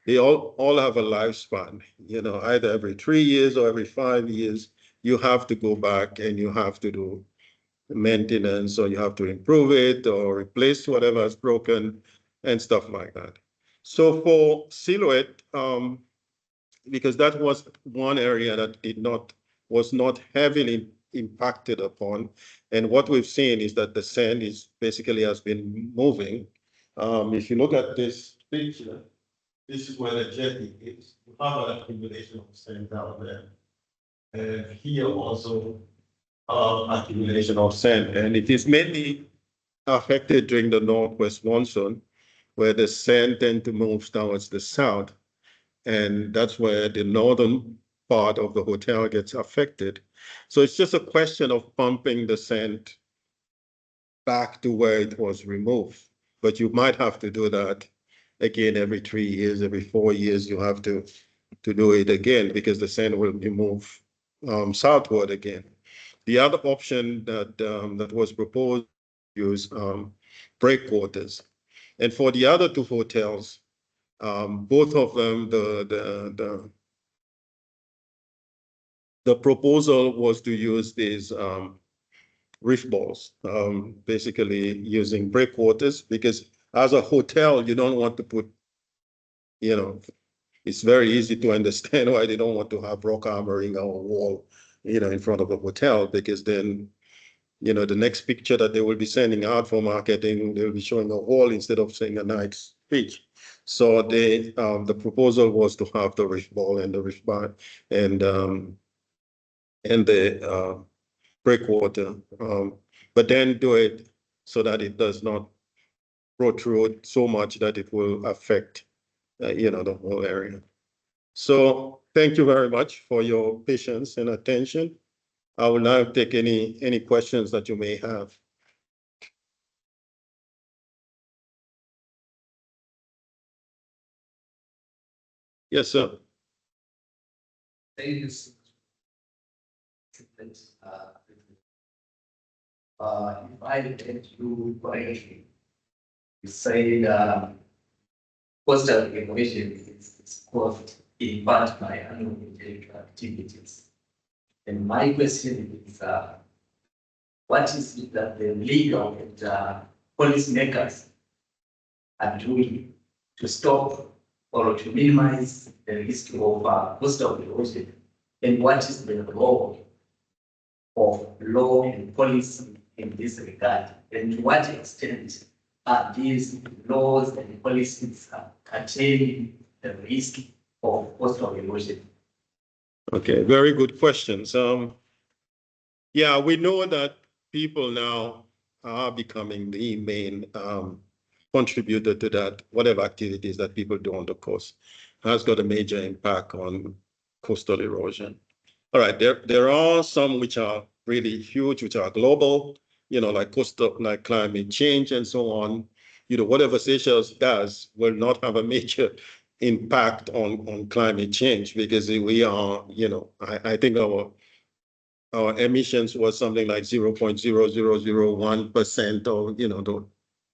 [SPEAKER 5] they all have a lifespan. Either every 3 years or every 5 years, you have to go back and you have to do maintenance, or you have to improve it or replace whatever is broken and stuff like that. So for Silhouette, because that was one area that was not heavily impacted upon. And what we've seen is that the sand has been moving. If you look at this picture, this is where the jetty is. You have an accumulation of sand down there. And here also accumulation of sand. And it is mainly affected during the northwest monsoon, where the sand tend to move towards the south. And that's where the northern part of the hotel gets affected. So it's just a question of pumping the sand back to where it was removed. But you might have to do that again every 3 years, every 4 years, you have to do it again because the sand will be moved southward again. The other option that was proposed was breakwaters. And for the other two hotels, both of them, the proposal was to use these reef balls, basically using breakwaters, because as a hotel, you don't want to put, it's very easy to understand why they don't want to have rock armoring on a wall, in front of a hotel, because then, the next picture that they will be sending out for marketing, they'll be showing a wall instead of saying a nice beach. So the proposal was to have the reef ball and the reef bar and the breakwater, but then do it so that it does not protrude so much that it will affect, the whole area. So thank you very much for your patience and attention. I will now take any questions that you may have. Yes, sir.
[SPEAKER 6] Thank you. If I get you correctly, you said coastal erosion is caused in part by anthropogenic activities. And my question is, what is it that the legal and policymakers are doing to stop or to minimize the risk of coastal erosion? And what is the role of law and policy in this regard? And to what extent are these laws and policies curtailing the risk of coastal erosion?
[SPEAKER 5] Okay, very good questions. Yeah, we know that people now are becoming the main contributor to that. Whatever activities that people do on the coast has got a major impact on coastal erosion. All right, there are some which are really huge, which are global, like coastal, like climate change and so on. Whatever Seychelles does will not have a major impact on climate change because we are, I think our emissions was something like 0.0001% of, the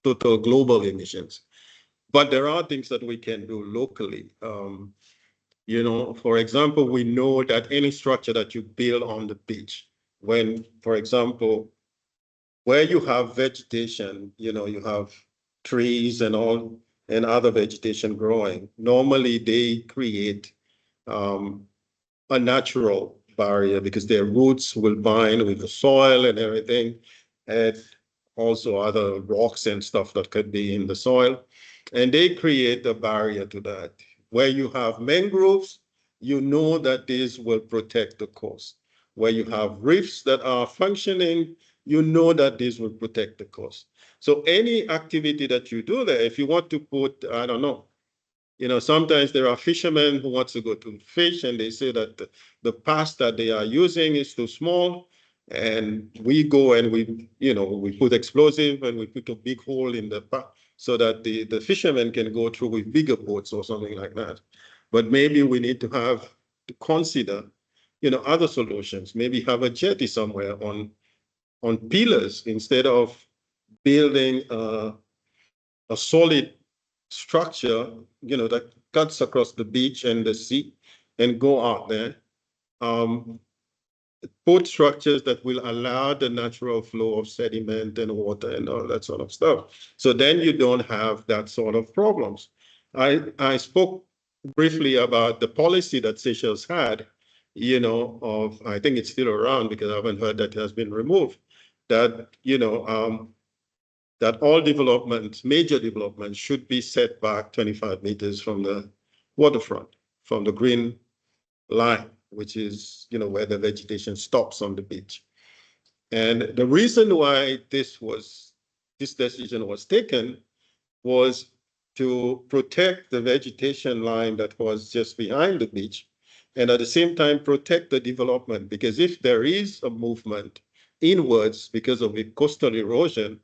[SPEAKER 5] total global emissions. But there are things that we can do locally. For example, we know that any structure that you build on the beach, when, for example, where you have vegetation, you have trees and all and other vegetation growing, normally they create a natural barrier because their roots will bind with the soil and everything, and also other rocks and stuff that could be in the soil. And they create a barrier to that. Where you have mangroves, you know that these will protect the coast. Where you have reefs that are functioning, you know that these will protect the coast. So any activity that you do there, if you want to put, I don't know, sometimes there are fishermen who want to go to fish and they say that the pass that they are using is too small. And we go and we put explosive and we put a big hole in the pass so that the fishermen can go through with bigger boats or something like that. But maybe we need to consider, other solutions. Maybe have a jetty somewhere on pillars instead of building a solid structure, that cuts across the beach and the sea and go out there. Put structures that will allow the natural flow of sediment and water and all that sort of stuff. So then you don't have that sort of problems. I spoke briefly about the policy that Seychelles had, I think it's still around because I haven't heard that it has been removed, that, that all development, major development should be set back 25 meters from the waterfront, from the green line, which is, where the vegetation stops on the beach. And the reason why this decision was taken was to protect the vegetation line that was just behind the beach, and at the same time protect the development, because if there is a movement inwards because of the coastal erosion,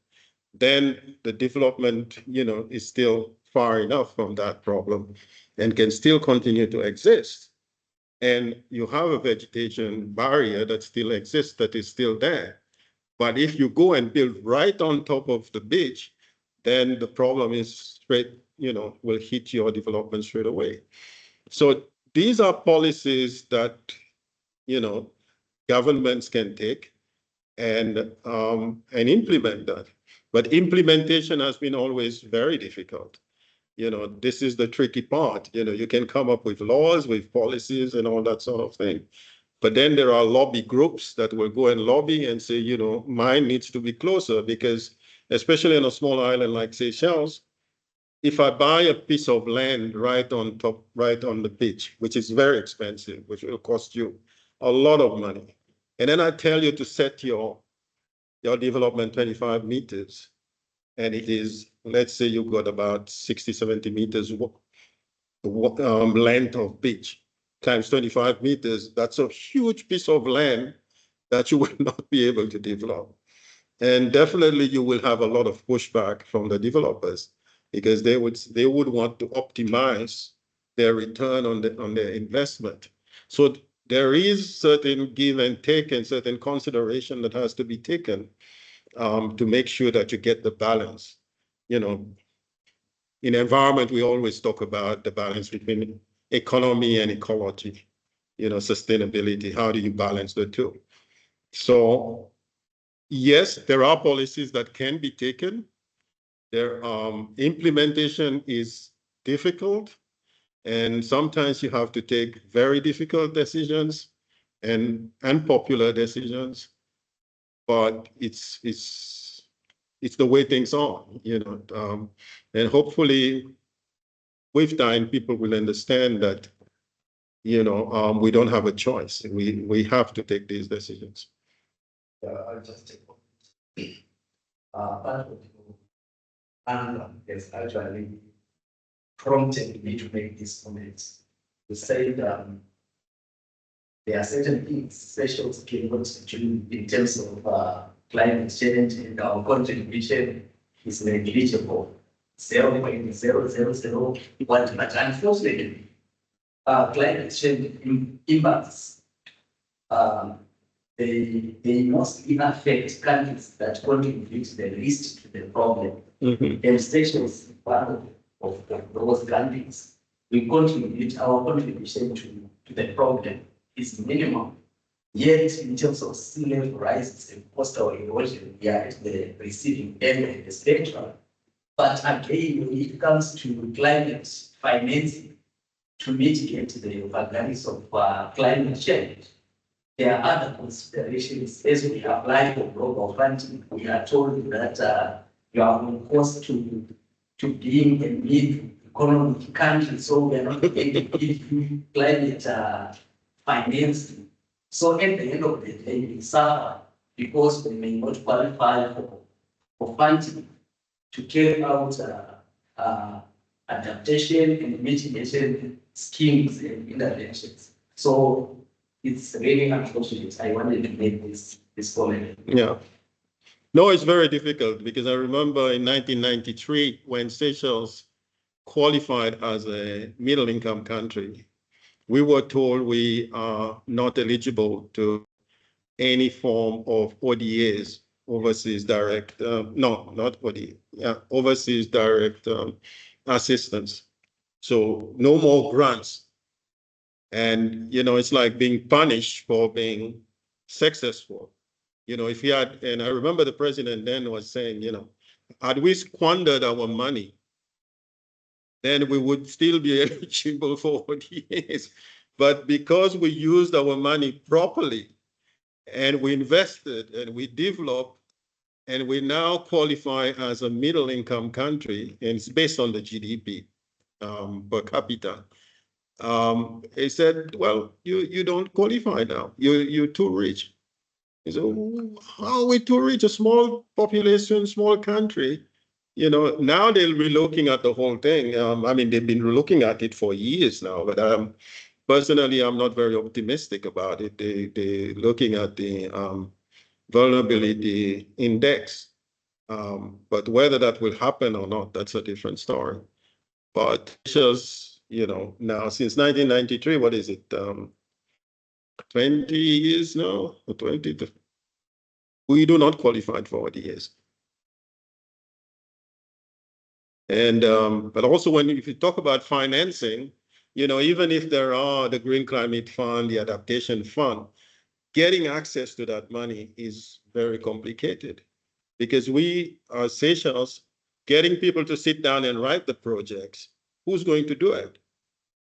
[SPEAKER 5] then the development, is still far enough from that problem and can still continue to exist. And you have a vegetation barrier that still exists, that is still there. But if you go and build right on top of the beach, then the problem is straight, will hit your development straight away. So these are policies that, governments can take and implement that. But implementation has been always very difficult. This is the tricky part. You can come up with laws, with policies and all that sort of thing. But then there are lobby groups that will go and lobby and say, mine needs to be closer, because especially on a small island like Seychelles, if I buy a piece of land right on top, right on the beach, which is very expensive, which will cost you a lot of money, and then I tell you to set your development 25 meters, and it is, let's say you've got about 60, 70 meters length of beach times 25 meters, that's a huge piece of land that you will not be able to develop. And definitely you will have a lot of pushback from the developers, because they would want to optimize their return on their investment. So there is certain give and take and certain consideration that has to be taken to make sure that you get the balance. In environment, we always talk about the balance between economy and ecology, sustainability. How do you balance the two? So yes, there are policies that can be taken. Their implementation is difficult, and sometimes you have to take very difficult decisions and unpopular decisions. But it's the way things are, and hopefully with time people will understand that, we don't have a choice. We have to take these decisions.
[SPEAKER 6] I'll just take one. Part of anger has actually prompted me to make these comments. To say that there are certain things Seychelles cannot do in terms of climate change, and our contribution is negligible. 0.0001, but unfortunately, climate change impacts they mostly affect countries that contribute the least to the problem. And Seychelles is one of those countries. Our contribution to the problem is minimal. Yet, in terms of sea level rises and coastal erosion, we are at the receiving end of the spectrum. But again, when it comes to climate financing to mitigate the vagaries of climate change, there are other considerations. As we apply for global funding, we are told that you are on course to being a economic country, so we are not going to give you climate financing. So at the end of the day, we suffer because we may not qualify for funding to carry out adaptation and mitigation schemes and interventions. So it's really unfortunate. I wanted to make this comment.
[SPEAKER 5] Yeah. No, it's very difficult because I remember in 1993 when Seychelles qualified as a middle-income country, we were told we are not eligible to any form of ODAs, overseas direct, no, not ODA, yeah, overseas direct assistance. So no more grants. And, you know, it's like being punished for being successful. You know, if you had, and I remember the president then was saying, you know, had we squandered our money, then we would still be eligible for ODAs. But because we used our money properly and we invested and we developed and we now qualify as a middle income country, and it's based on the GDP per capita. He said, well, you don't qualify now. You're too rich. He said, how are we too rich? A small population, small country. You know, now they'll be looking at the whole thing. I mean, they've been looking at it for years now, but personally, I'm not very optimistic about it. They're looking at the vulnerability index. But whether that will happen or not, that's a different story. But just, you know, now since 1993, what is it? 20 years now, or 20, we do not qualify for ODAs. And, but also if you talk about financing, you know, even if there are the Green Climate Fund, the Adaptation Fund, getting access to that money is very complicated because we are Seychelles, getting people to sit down and write the projects. Who's going to do it?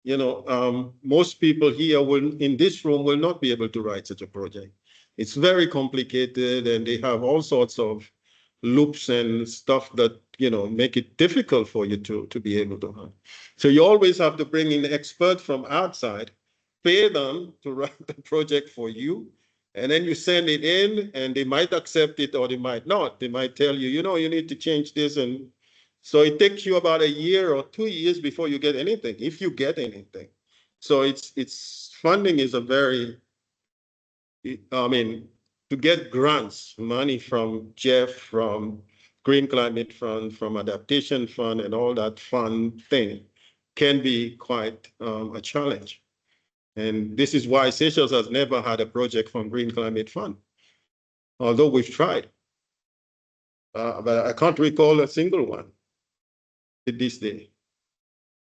[SPEAKER 5] You know, most people here in this room will not be able to write such a project. It's very complicated and they have all sorts of loops and stuff that, you know, make it difficult for you to be able to have. So you always have to bring in experts from outside, pay them to write the project for you, and then you send it in and they might accept it or they might not. They might tell you, you know, you need to change this. And so it takes you about a year or 2 years before you get anything, if you get anything. So it's funding is a very, I mean, to get grants, money from Jeff, from Green Climate Fund, from Adaptation Fund, and all that fun thing can be quite a challenge. And this is why Seychelles has never had a project from Green Climate Fund, although we've tried. But I can't recall a single one to this day.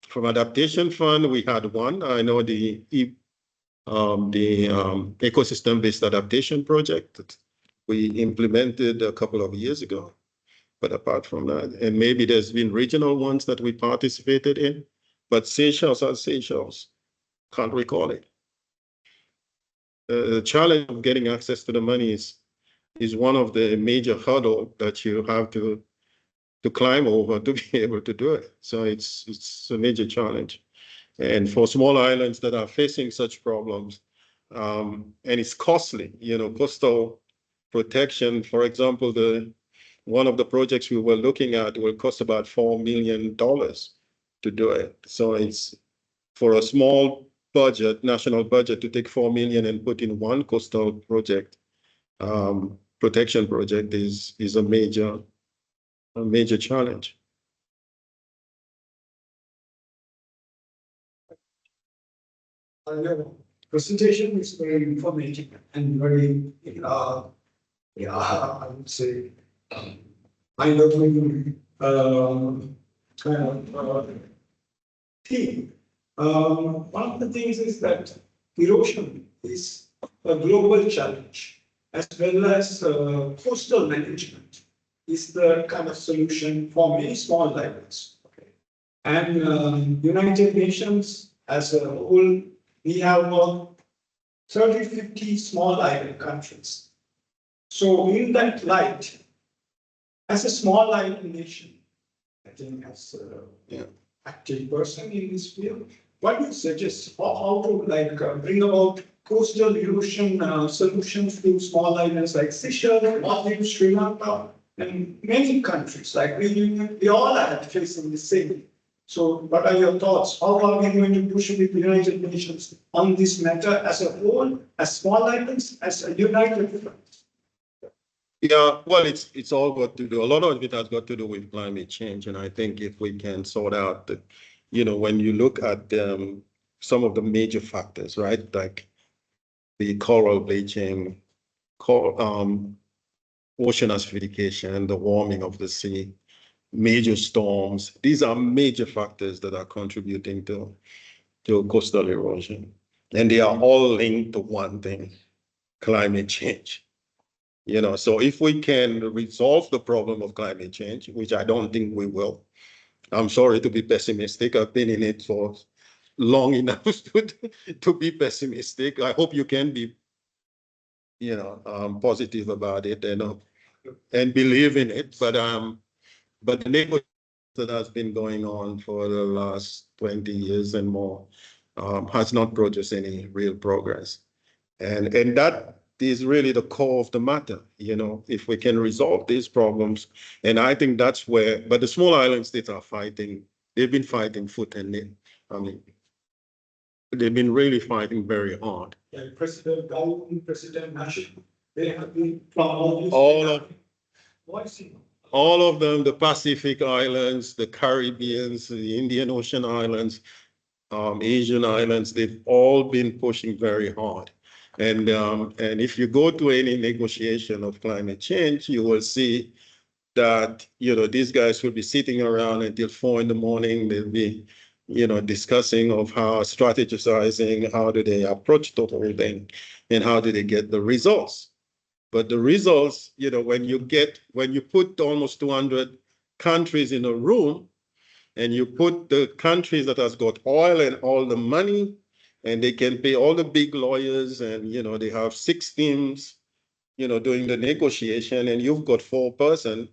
[SPEAKER 5] From Adaptation Fund, we had one. I know the ecosystem-based adaptation project that we implemented a couple of years ago. But apart from that, and maybe there's been regional ones that we participated in, but Seychelles as Seychelles, can't recall it. The challenge of getting access to the money is one of the major hurdles that you have to climb over to be able to do it. So it's a major challenge. And for small islands that are facing such problems, and it's costly, you know, coastal protection, for example, one of the projects we were looking at will cost about $4 million to do it. So it's for a small budget, national budget, to take 4 million and put in one coastal project, protection project is a major challenge.
[SPEAKER 3] Your presentation is very informative and very, I would say, eye-opening kind of theme. One of the things is that erosion is a global challenge, as well as coastal management is the kind of solution for many small islands. Okay. And United Nations as a whole, we have 30, 50 small island countries. So in that light, as a small island nation, I think as
[SPEAKER 7] active person in this field. What do you suggest? How to bring about coastal erosion solutions to small islands like Seychelles, Maldives, Sri Lanka, and many countries? Like we all are facing the same. So, what are your thoughts? How are we going to push with the United Nations on this matter as a whole, as small islands, as a united front?
[SPEAKER 5] Yeah, well, it's all got to do, a lot of it has got to do with climate change. And I think if we can sort out the, when you look at some of the major factors, right? Like the coral bleaching, ocean acidification, the warming of the sea, major storms. These are major factors that are contributing to coastal erosion. And they are all linked to one thing, climate change. So if we can resolve the problem of climate change, which I don't think we will, I'm sorry to be pessimistic. I've been in it for long enough to be pessimistic. I hope you can be, positive about it and believe in it. But the negotiation that has been going on for the last 20 years and more has not produced any real progress. And that is really the core of the matter, if we can resolve these problems. And I think that's where, but the small island states are fighting, they've been fighting foot and nail. I mean, they've been really fighting very hard.
[SPEAKER 7] Like President Gowon, President Nash, they have been from
[SPEAKER 5] all of them, the Pacific Islands, the Caribbeans, the Indian Ocean Islands, Asian islands, they've all been pushing very hard. And if you go to any negotiation of climate change, you will see that, these guys will be sitting around until 4 in the morning. They'll be, discussing of how strategizing, how do they approach the whole thing, and how do they get the results. But the results, when you put almost 200 countries in a room, and you put the countries that has got oil and all the money, and they can pay all the big lawyers, and they have 6 teams, doing the negotiation, and you've got 4 person,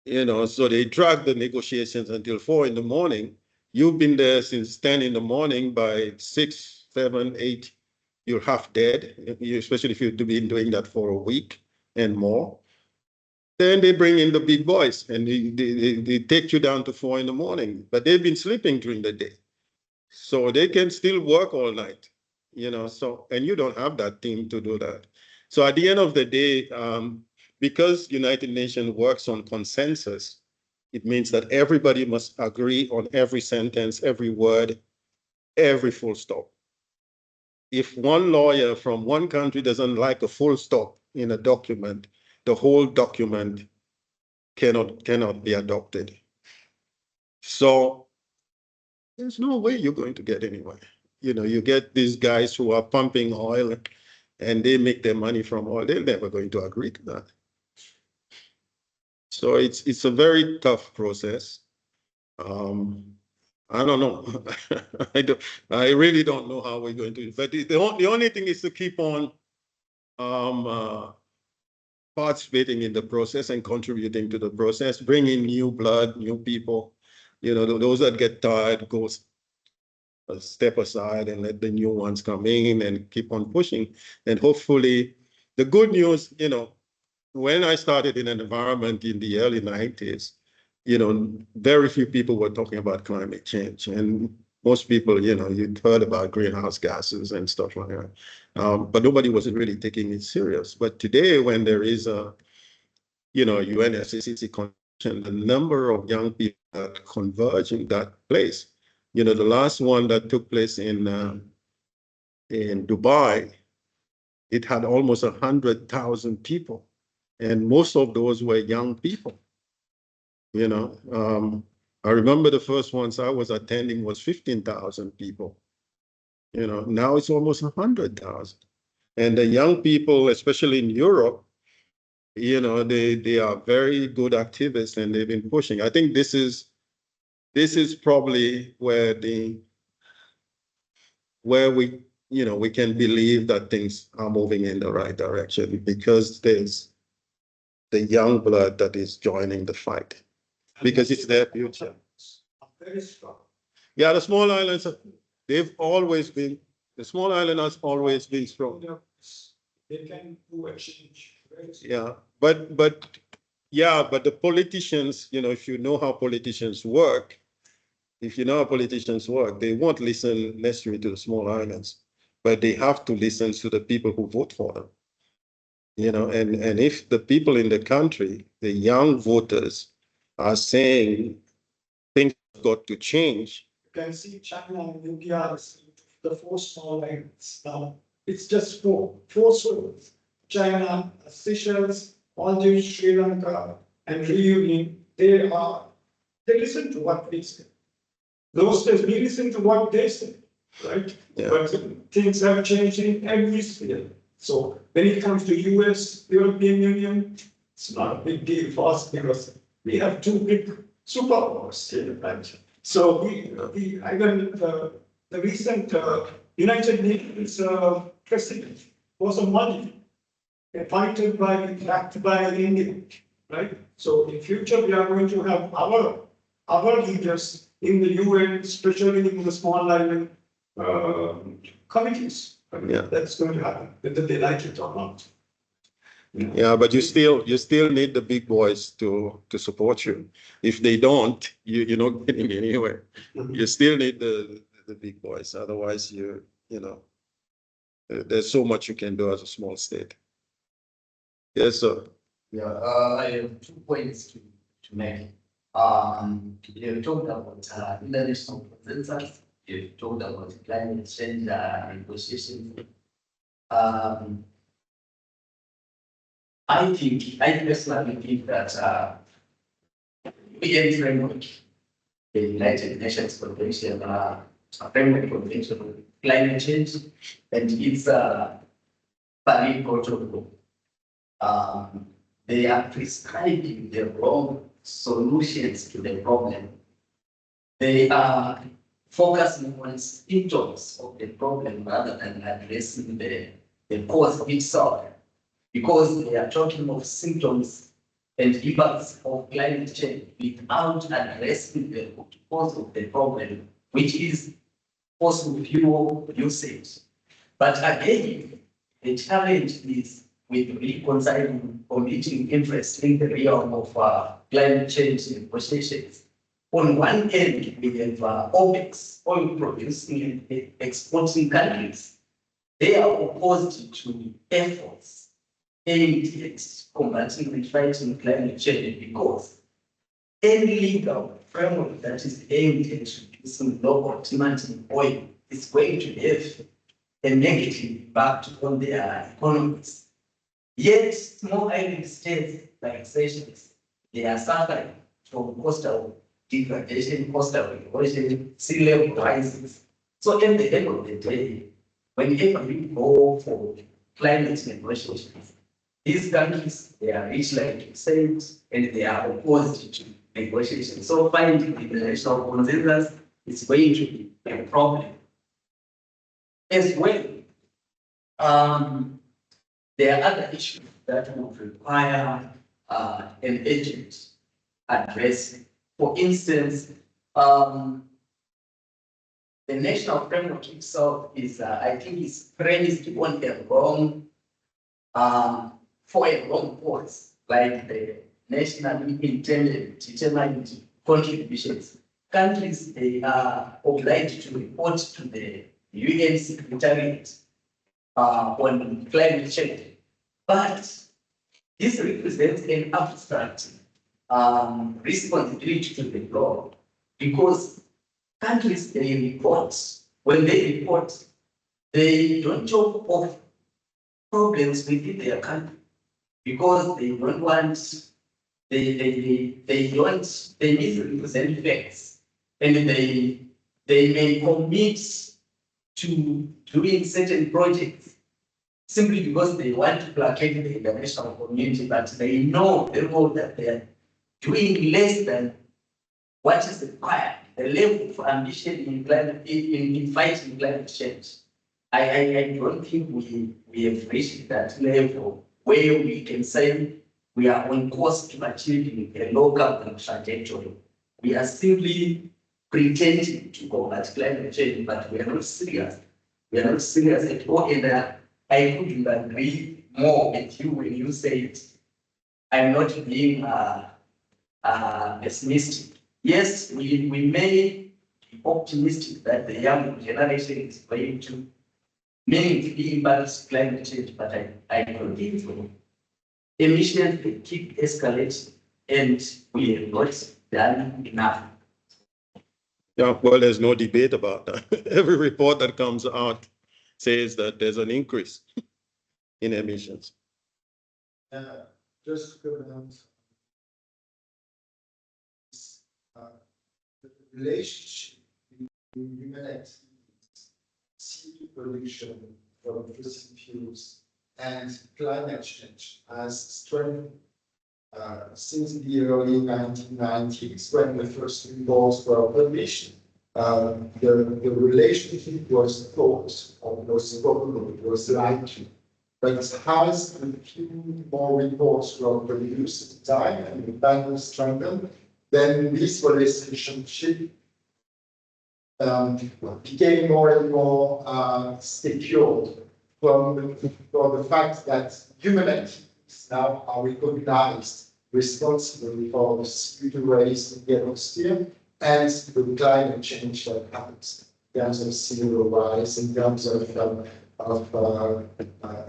[SPEAKER 5] so they drag the negotiations until 4 in the morning. You've been there since 10 in the morning. By 6, 7, 8, you're half dead, especially if you've been doing that for a week and more. Then they bring in the big boys and they take you down to 4 in the morning, but they've been sleeping during the day. So they can still work all night, and you don't have that team to do that. So at the end of the day, because United Nations works on consensus, it means that everybody must agree on every sentence, every word, every full stop. If one lawyer from one country doesn't like a full stop in a document, the whole document cannot be adopted. So there's no way you're going to get anywhere. You get these guys who are pumping oil and they make their money from oil. They're never going to agree to that. So it's a very tough process. I don't know. I really don't know how we're going to. But the only thing is to keep on participating in the process and contributing to the process, bringing new blood, new people. Those that get tired go step aside and let the new ones come in and keep on pushing. And hopefully, the good news, when I started in an environment in the early 90s, very few people were talking about climate change. And most people, you'd heard about greenhouse gases and stuff like that. But nobody was really taking it serious. But today, when there is a, UNFCCC convention, the number of young people that converge in that place, the last one that took place in Dubai, it had almost 100,000 people. And most of those were young people. I remember the first ones I was attending was 15,000 people. Now it's almost 100,000. And the young people, especially in Europe, they are very good activists and they've been pushing. I think this is probably where we we can believe that things are moving in the right direction, because there's the young blood that is joining the fight, because it's their future.
[SPEAKER 7] very strong.
[SPEAKER 5] Yeah, the small islands, they've always been, the small island has always been strong.
[SPEAKER 7] They can do exchange. Very strong.
[SPEAKER 5] Yeah, but the politicians, you know, if you know how politicians work, they won't listen necessarily to the small islands, but they have to listen to the people who vote for them. You know, and if the people in the country, the young voters, are saying things have got to change.
[SPEAKER 7] You can see China and India, the four small islands now. It's just four souls. China, Seychelles, Maldives, Sri Lanka, and Reunion. They listen to what we say. Those days we listen to what they say, right?
[SPEAKER 5] Yeah.
[SPEAKER 7] But things have changed in every sphere. So when it comes to US, European Union, it's not a big deal for us because we have two big superpowers here, right? So the recent United Nations president was a Mali, appointed backed by India, right? So in future we are going to have our leaders in the UN, especially in the small island committees.
[SPEAKER 5] Yeah.
[SPEAKER 7] That's going to happen, whether they like it or not.
[SPEAKER 5] Yeah, but you still need the big boys to support you. If they don't, you're not getting anywhere. You still need the big boys. Otherwise, there's so much you can do as a small state. Yes, sir.
[SPEAKER 6] Yeah, I have 2 points to make. You talked about international consensus. You talked about climate change negotiations. I personally think that UN framework, the United Nations Convention, a framework convention on climate change, and its Paris Protocol, they are prescribing the wrong solutions to the problem. They are focusing on symptoms of the problem rather than addressing the cause itself, because they are talking of symptoms and impacts of climate change without addressing the cause of the problem, which is fossil fuel usage. But again, the challenge is with reconciling competing interests in the realm of climate change negotiations. On one end, we have OPEC, oil producing and exporting countries. They are opposed to efforts aimed at combating and fighting climate change because any legal framework that is aimed at reducing global demand in oil is going to have a negative impact on their economies. Yet, small island states like Seychelles, they are suffering from coastal degradation, coastal erosion, sea level rises. So at the end of the day, whenever you go for climate negotiations, these countries, they are rich, like you said, and they are opposed to negotiations. So finding international consensus is going to be a problem. As well, there are other issues that would require an agent addressing. For instance, the national framework itself is, I think, is premised on a wrong, for a wrong cause, like the nationally intended determined contributions. Countries, they are obliged to report to the UN Secretariat on climate change. But this represents an abstract responsibility to the law, because countries, they report. When they report, they don't talk of problems within their country, because they don't want, they misrepresent facts, and they may commit to doing certain projects simply because they want to placate the international community, but they know the role that they are doing less than what is required, the level of ambition in fighting climate change. I don't think we have reached that level where we can say we are on course to achieving a low carbon trajectory. We are simply pretending to combat climate change, but we are not serious. We are not serious at all. And I couldn't agree more with you when you said, I'm not being pessimistic. Yes, we may be optimistic that the young generation is going to meaningfully impact climate change, but I don't think so. Emissions will keep escalating, and we have not done enough.
[SPEAKER 5] Yeah, well, there's no debate about that. Every report that comes out says that there's an increase in emissions.
[SPEAKER 3] Just to comment, the relationship between human activities, CO2 pollution from fossil fuels, and climate change has strengthened since the early 1990s, when the first reports were published. The relationship was thought, or was probable, was likely. But as a few more reports were produced at the time and the panel strengthened, then this relationship became more and more secured from the fact that human activities now are recognized responsible for the CO2 raise in the atmosphere and the climate change that happens in terms of sea level rise, in terms of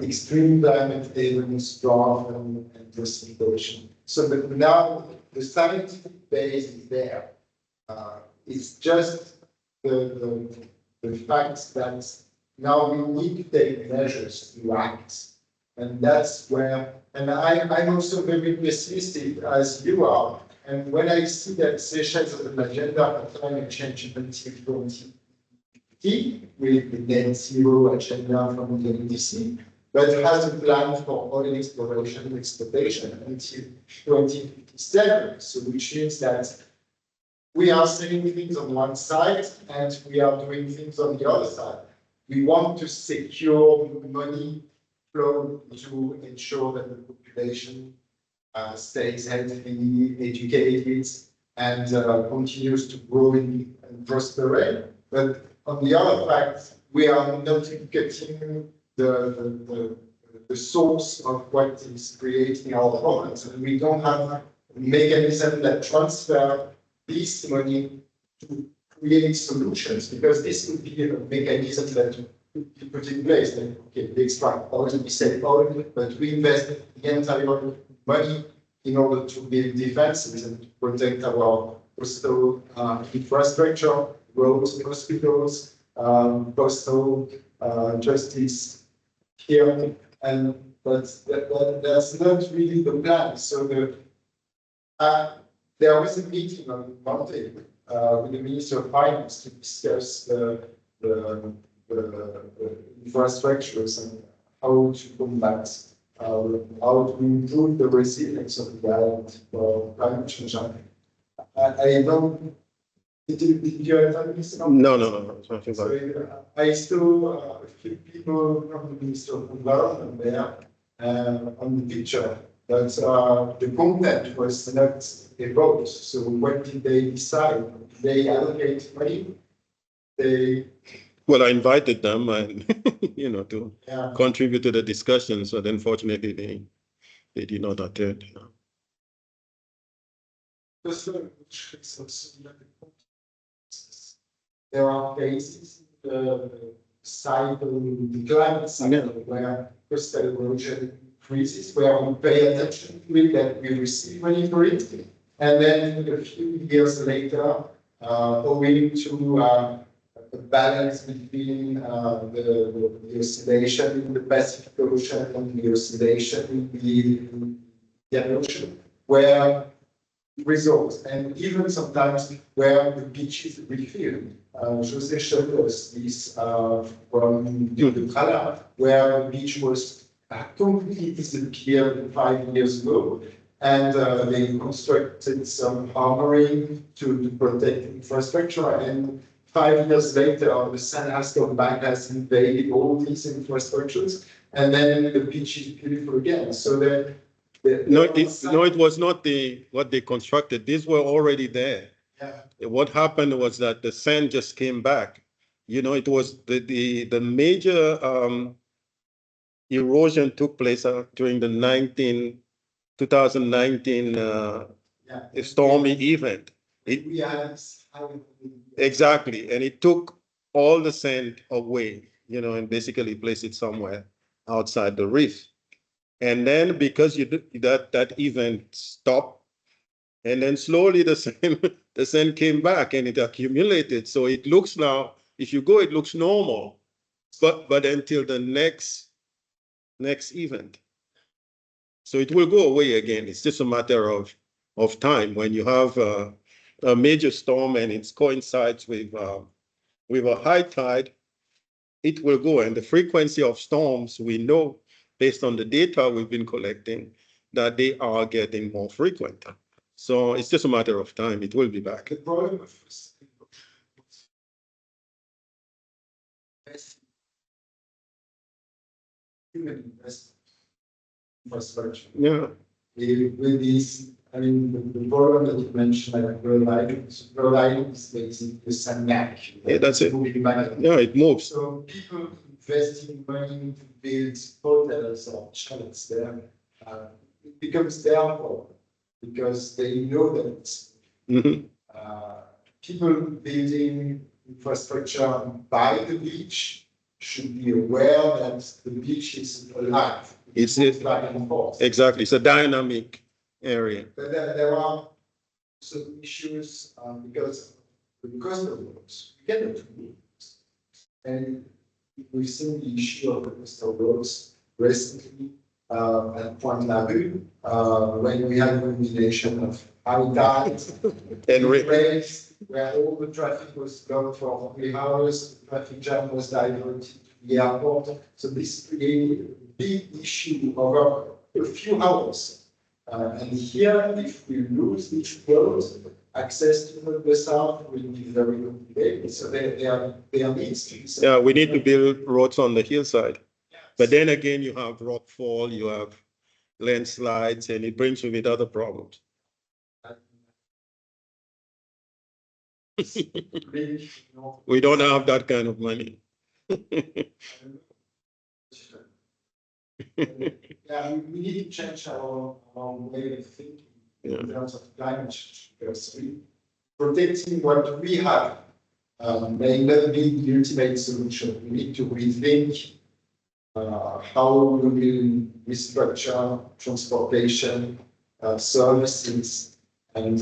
[SPEAKER 3] extreme climate events, drought, and precipitation. So that now the scientific base is there. It's just the fact that now we need to take measures to act. And that's where, and I'm also very pessimistic as you are. And when I see that Seychelles has an agenda for climate change until 2050, with the net zero agenda from the NDC, but has a plan for oil exploration and exploitation until 2057. So which means that we are saying things on one side and we are doing things on the other side. We want to secure money flow to ensure that the population stays healthy, educated, and continues to grow and prosper. But on the other fact, we are not getting the source of what is creating our problems, and we don't have a mechanism that transfer this money to create solutions, because this would be a mechanism that we put in place. Then, okay, we extract oil, we sell oil, but we invest the entire money in order to build defenses and to protect our coastal infrastructure, roads, hospitals, postal justice here, but that's not really the plan. So there was a meeting on Monday with the Minister of Finance to discuss the infrastructures and how to combat, how to improve the resilience of the island for climate change. I don't. Did you have this?
[SPEAKER 5] No. Something
[SPEAKER 3] So
[SPEAKER 5] like
[SPEAKER 3] I saw a few people from the Minister of Environment there on the picture, but the content was not evoked. So what did they decide? Did they allocate money?
[SPEAKER 5] well, I invited them and to
[SPEAKER 3] Yeah.
[SPEAKER 5] contribute to the discussion, but unfortunately they did not attend.
[SPEAKER 3] There are cases, the climate cycle, where coastal erosion increases, where we pay attention to it, that we receive money for it, and then a few years later, owing to a balance between the oscillation in the Pacific Ocean and the oscillation in the Indian Ocean, where results, and even sometimes where the beaches refilled. Jose showed us this from the Prala, where the beach was completely disappeared 5 years ago, and they constructed some armoring to protect infrastructure, and 5 years later, the sand has come back, has invaded all these infrastructures, and then the beach is beautiful again. So
[SPEAKER 5] No, it was not what they constructed. These were already there. What happened was that the sand just came back. You know, it was the major erosion took place during the 2019 stormy event.
[SPEAKER 3] We had
[SPEAKER 5] Exactly, and it took all the sand away, you know, and basically placed it somewhere outside the reef. And then because that event stopped, and then slowly the sand came back and it accumulated. So it looks now, if you go, it looks normal, but until the next event. So it will go away again. It's just a matter of time. When you have a major storm and it coincides with a high tide, it will go. And the frequency of storms, we know based on the data we've been collecting that they are getting more frequent. So it's just a matter of time. It will be back.
[SPEAKER 3] the problem of human investment infrastructure.
[SPEAKER 5] Yeah,
[SPEAKER 3] With these, I mean, the program that you mentioned, like Rhode Island is basically the sandbank.
[SPEAKER 5] Yeah, that's it.
[SPEAKER 3] Moving back.
[SPEAKER 5] yeah, it moves.
[SPEAKER 3] So people investing money to build hotels or chalets there, it becomes their problem because they know that it's,
[SPEAKER 5] Mhm.
[SPEAKER 3] people building infrastructure by the beach should be aware that the beach is alive.
[SPEAKER 5] It's
[SPEAKER 3] moves back and forth.
[SPEAKER 5] exactly. It's a dynamic area.
[SPEAKER 3] But there are some issues because the cost of roads, we cannot move. And we've seen the issue of the cost of roads recently at Point La Rue, when we had a combination of high tides
[SPEAKER 5] And
[SPEAKER 3] rains, where all the traffic was blocked for 3 hours, the traffic jam was diverted to the airport. So this created a big issue over a few hours. And here, if we lose these roads, access to the south will be very complicated. So there needs to be some.
[SPEAKER 5] yeah, we need to build roads on the hillside. But then again, you have rockfall, you have landslides, and it brings with it other problems. We don't have that kind of money.
[SPEAKER 3] Yeah, we need to change our way of thinking in terms of climate change, because protecting what we have may not be the ultimate solution. We need to rethink how we will restructure transportation, services, and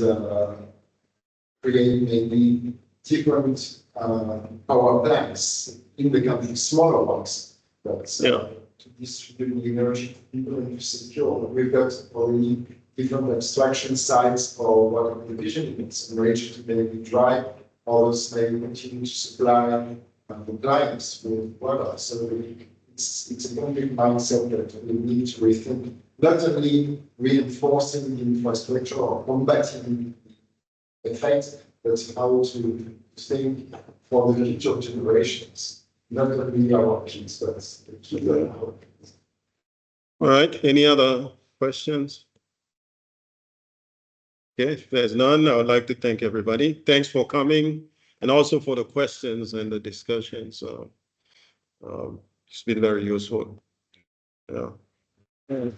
[SPEAKER 3] create maybe different power plants in the country, smaller ones, but to distribute the energy to people and to secure. We've got already different abstraction sites for water provision. It's arranged to maybe dry, others may continue to supply the clients with water. So it's a complete mindset that we need to rethink, not only reinforcing the infrastructure or combating the effects, but how to think for the future generations. Not only our kids, but the kids of our kids.
[SPEAKER 5] All right, any other questions? Okay, if there's none, I would like to thank everybody. Thanks for coming and also for the questions and the discussion. So it's been very useful. Yeah.
[SPEAKER 7] Good.